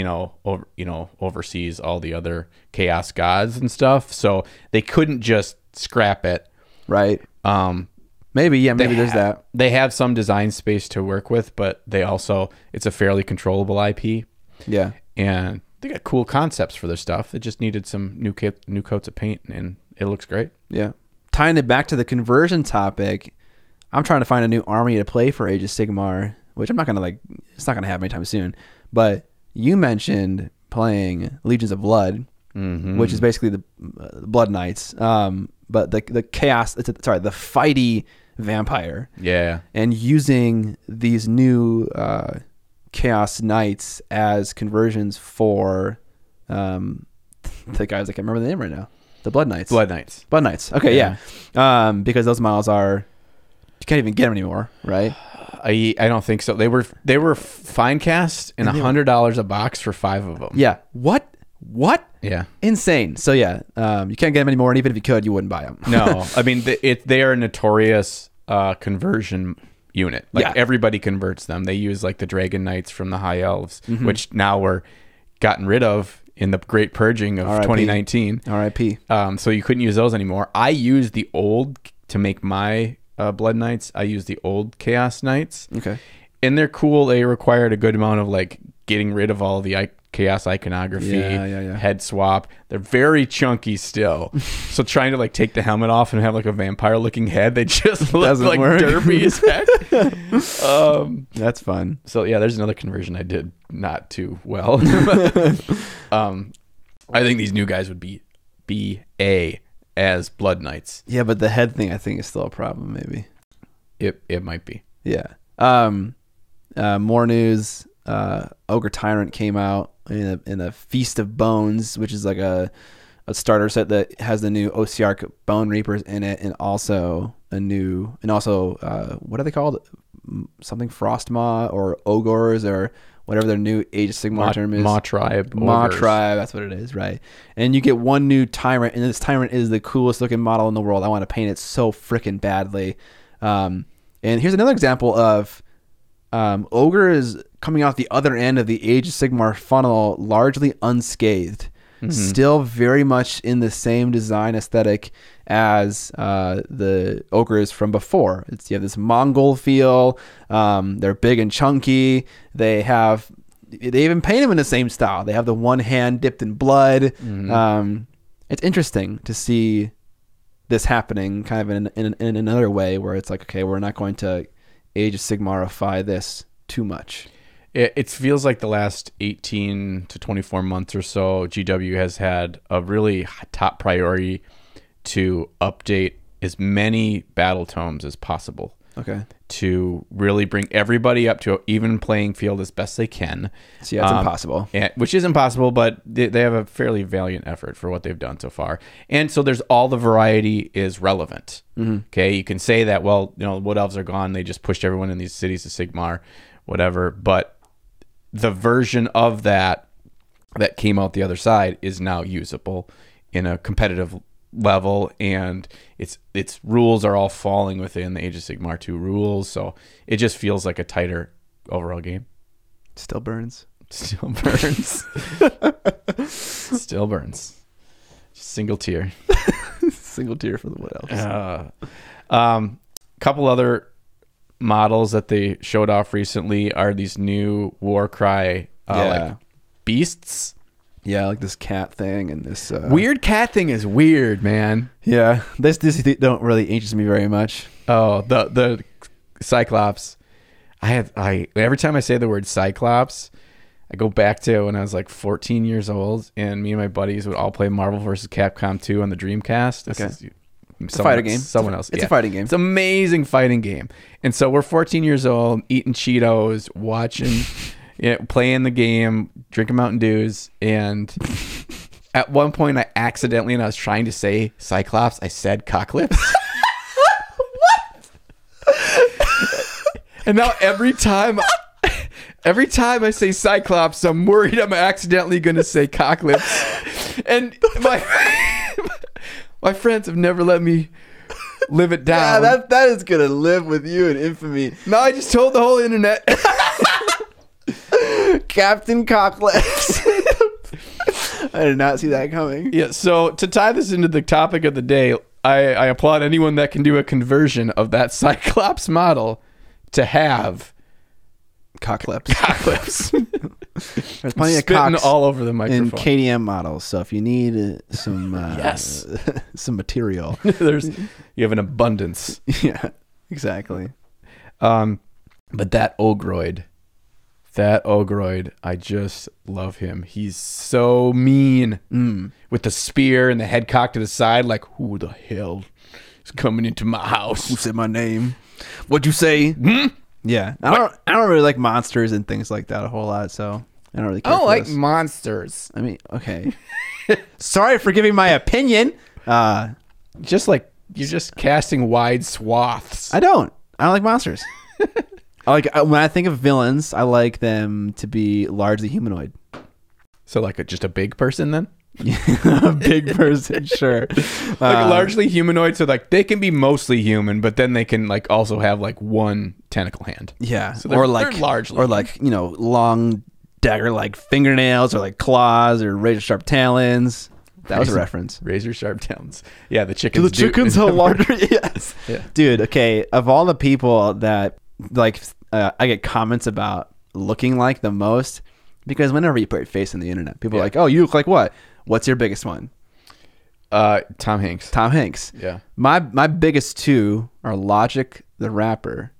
oversees all the other chaos gods and stuff. So they couldn't just scrap it, right? Maybe there's that. They have some design space to work with, but it's a fairly controllable IP. Yeah, and they got cool concepts for their stuff. They just needed some new coats of paint, and it looks great. Yeah. Tying it back to the conversion topic, I'm trying to find a new army to play for Age of Sigmar, which I'm not going to it's not going to happen anytime soon. But you mentioned playing Legions of Blood, which is basically the Blood Knights. But the chaos, the fighty vampire. Yeah. And using these new Chaos Knights as conversions for the guys, I can't remember the name right now. The Blood Knights. Blood Knights. Okay, yeah. Because those models you can't even get them anymore, right? I don't think so. They were fine cast and $100 a box for 5 of them. Yeah. What? Yeah. Insane. So yeah, you can't get them anymore, and even if you could, you wouldn't buy them. No, I mean they are a notorious conversion unit. Like everybody converts them. They use like the Dragon Knights from the High Elves, which now were gotten rid of in the Great Purging of 2019. R.I.P. So you couldn't use those anymore. I used the old to make my Blood Knights. I used the old Chaos Knights. Okay. And they're cool. They required a good amount of like getting rid of all the chaos iconography, head swap. They're very chunky still. So trying to like take the helmet off and have like a vampire looking head, they just look like derpy as heck. That's fun. So yeah, there's another conversion I did not too well. I think these new guys would be as Blood Knights. Yeah, but the head thing I think is still a problem. Maybe it might be. Yeah. More news. Ogre Tyrant came out in a Feast of Bones, which is like a starter set that has the new OCR Bone Reapers in it, and also what are they called? Something Frostmaw or Ogres or whatever their new Age of Sigmar term is. Maw Tribe. That's what it is, right? And you get one new Tyrant, and this Tyrant is the coolest looking model in the world. I want to paint it so freaking badly. And here's another example of Ogre is coming out the other end of the Age of Sigmar funnel largely unscathed. Still very much in the same design aesthetic as the Ogres from before. You have this Mongol feel. They're big and chunky. They even paint them in the same style. They have the one hand dipped in blood. It's interesting to see this happening kind of in another way where it's like, okay, we're not going to Age of Sigmarify this too much. It feels like the last 18 to 24 months or so, GW has had a really top priority to update as many battle tomes as possible. Okay. To really bring everybody up to an even playing field as best they can. So yeah, it's impossible. Which is impossible, but they have a fairly valiant effort for what they've done so far. And so there's all the variety is relevant. Okay, you can say that, well, Wood Elves are gone. They just pushed everyone in these cities to Sigmar, whatever. But the version of that came out the other side is now usable in a competitive level, and its rules are all falling within the Age of Sigmar 2 rules, so it just feels like a tighter overall game. Still burns. Still burns. Still burns. Single tear. Single tear for the what else? Couple other models that they showed off recently are these new Warcry like beasts. Yeah, like this cat thing and this weird cat thing is weird, man. Yeah, this don't really interest me very much. Oh, the Cyclops. I every time I say the word Cyclops, I go back to when I was like 14 years old, and me and my buddies would all play Marvel vs. Capcom 2 on the Dreamcast. It's a fighting game. Someone else. It's a fighting game. It's an amazing fighting game. And so we're 14 years old, eating Cheetos, watching, playing the game, drinking Mountain Dews, and at one point I accidentally, and I was trying to say Cyclops, I said Cocklips. And now every time I say Cyclops, I'm worried I'm accidentally going to say Cocklips. And my friends have never let me live it down. Yeah, that is going to live with you in infamy. No, I just told the whole internet. Captain Cocklips. I did not see that coming. Yeah, so to tie this into the topic of the day, I applaud anyone that can do a conversion of that Cyclops model to have Cocklips. There's plenty of spitting cocks all over the microphone. in KDM models. So if you need some yes, some material, you have an abundance. Yeah, exactly. But that Ogroid, I just love him. He's so mean with the spear and the head cocked to the side, like, who the hell is coming into my house? Who said my name? What'd you say? Yeah, I don't really like monsters and things like that a whole lot, so I don't really care. I don't for like this. monsters. I mean, okay. Sorry for giving my opinion. Just like you're just casting wide swaths. I don't like monsters. When I think of villains, I like them to be largely humanoid. So like just a big person then? A big person, sure. Like largely humanoid, so like they can be mostly human, but then they can like also have like one tentacle hand. Yeah, so they're largely, long dagger-like fingernails, or like claws, or razor-sharp talons. That was a reference. Razor sharp talons. Yeah, the chickens. The chickens have larger. Yes, yeah. Dude. Okay, of all the people that like I get comments about looking like the most, because whenever you put your face on the internet, people are like, "Oh, you look like what? What's your biggest one?" Tom Hanks. Tom Hanks. Yeah. My biggest two are Logic the rapper,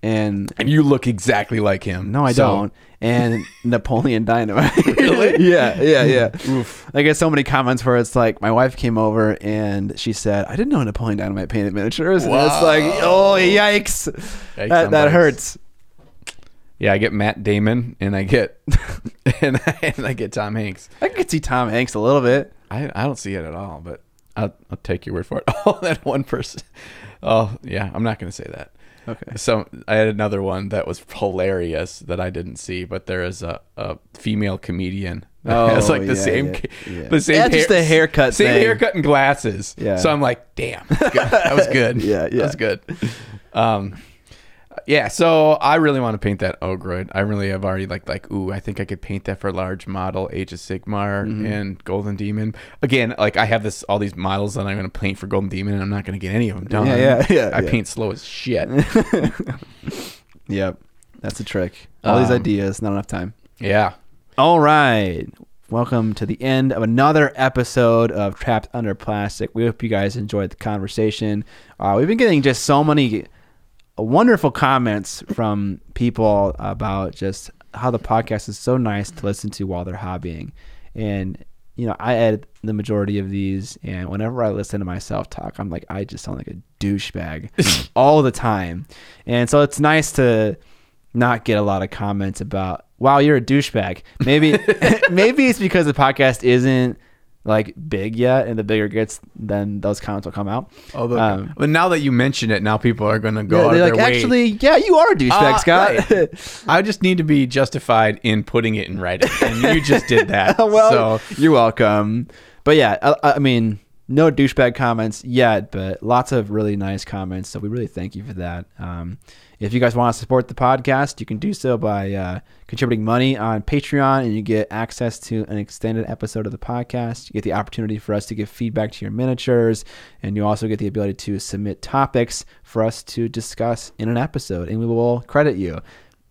and you look exactly like him. No, I don't. And Napoleon Dynamite. Really? Yeah. Oof. I get so many comments where it's like, my wife came over and she said, "I didn't know Napoleon Dynamite painted miniatures." Wow. And it's like, oh, yikes. That hurts. Yeah, I get Matt Damon, and I get and I get Tom Hanks. I could see Tom Hanks a little bit. I don't see it at all, but I'll take your word for it. Oh, that one person. Oh, yeah, I'm not going to say that. Okay. So I had another one that was hilarious that I didn't see, but there is a female comedian that has like the same just a haircut same thing. haircut and glasses. Yeah. So I'm like, damn, that was good. Yeah. That was good. Yeah, so I really want to paint that Ogroid. I really have already like, ooh, I think I could paint that for large model, Age of Sigmar and Golden Demon. Again, like I have all these models that I'm going to paint for Golden Demon, and I'm not going to get any of them done. I paint slow as shit. Yep, that's a trick. All these ideas, not enough time. Yeah. All right. Welcome to the end of another episode of Trapped Under Plastic. We hope you guys enjoyed the conversation. We've been getting just so many wonderful comments from people about just how the podcast is so nice to listen to while they're hobbying. And, I edit the majority of these, and whenever I listen to myself talk, I'm like, I just sound like a douchebag all the time. And so it's nice to not get a lot of comments about, wow, you're a douchebag. Maybe it's because the podcast isn't like big yet, and the bigger it gets, then those comments will come out. But now that you mention it, now people are going to go out of their way. Actually, yeah, you are a douchebag, Scott. Right. I just need to be justified in putting it in writing, and you just did that. Well, so you're welcome. But yeah, I mean, no douchebag comments yet, but lots of really nice comments. So we really thank you for that. If you guys want to support the podcast, you can do so by contributing money on Patreon, and you get access to an extended episode of the podcast. You get the opportunity for us to give feedback to your miniatures, and you also get the ability to submit topics for us to discuss in an episode, and we will credit you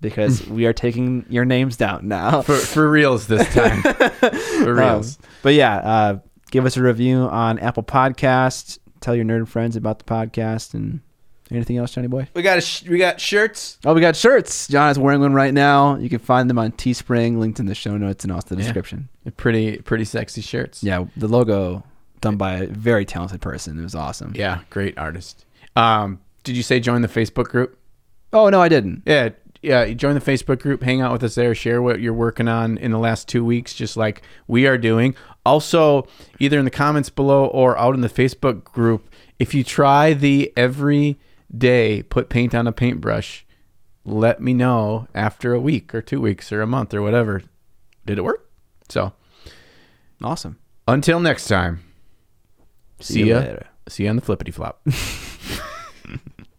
because we are taking your names down now. For reals this time. For reals. But yeah, give us a review on Apple Podcasts. Tell your nerd friends about the podcast. And anything else, Johnny boy? We got shirts. Oh, we got shirts. John is wearing one right now. You can find them on Teespring, linked in the show notes and also the description. Pretty sexy shirts. Yeah, the logo done by a very talented person. It was awesome. Yeah, great artist. Did you say join the Facebook group? Oh, no, I didn't. Yeah, you join the Facebook group, hang out with us there, share what you're working on in the last 2 weeks, just like we are doing. Also, either in the comments below or out in the Facebook group, if you try the every day put paint on a paintbrush, let me know after a week or 2 weeks or a month or whatever. Did it work? So, awesome. Until next time, See you later. See you on the flippity flop.